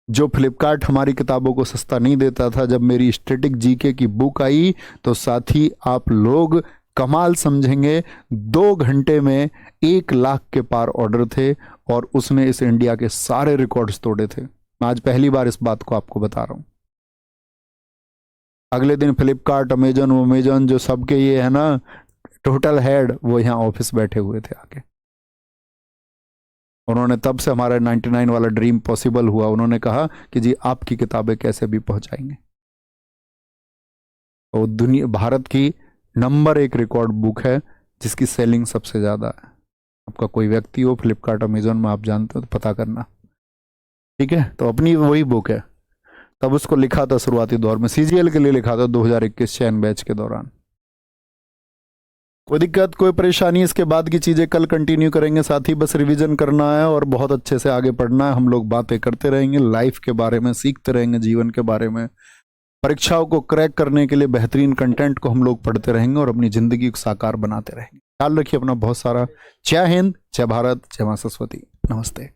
जो फ्लिपकार्ट हमारी किताबों को सस्ता नहीं देता था, जब मेरी स्टैटिक जीके की बुक आई तो साथी आप लोग कमाल समझेंगे, 2 घंटे में 1 लाख के पार ऑर्डर थे और उसने इस इंडिया के सारे रिकॉर्ड्स तोड़े थे। मैं आज पहली बार इस बात को आपको बता रहा हूं। अगले दिन फ्लिपकार्ट, अमेजन जो सबके ये है ना टोटल हेड, वो यहाँ ऑफिस बैठे हुए थे आके। उन्होंने तब से हमारा 99 वाला ड्रीम पॉसिबल हुआ। उन्होंने कहा कि जी आपकी किताबें कैसे भी पहुंचाएंगे। और दुनिया, भारत की नंबर 1 रिकॉर्ड बुक है जिसकी सेलिंग सबसे ज्यादा है। आपका कोई व्यक्ति हो फ्लिपकार्ट, अमेजन में, आप जानते हो तो पता करना, ठीक है। तो अपनी वही बुक है, तब उसको लिखा था शुरुआती दौर में, सीजीएल के लिए लिखा था 2021 चैन बैच के दौरान। कोई दिक्कत, कोई परेशानी? इसके बाद की चीजें कल कंटिन्यू करेंगे साथी, बस रिवीजन करना है और बहुत अच्छे से आगे पढ़ना है। हम लोग बातें करते रहेंगे लाइफ के बारे में, सीखते रहेंगे जीवन के बारे में, परीक्षाओं को क्रैक करने के लिए बेहतरीन कंटेंट को हम लोग पढ़ते रहेंगे और अपनी जिंदगी को साकार बनाते रहेंगे। ख्याल रखिए अपना बहुत सारा। जय हिंद, जय भारत, जय मां सरस्वती, नमस्ते।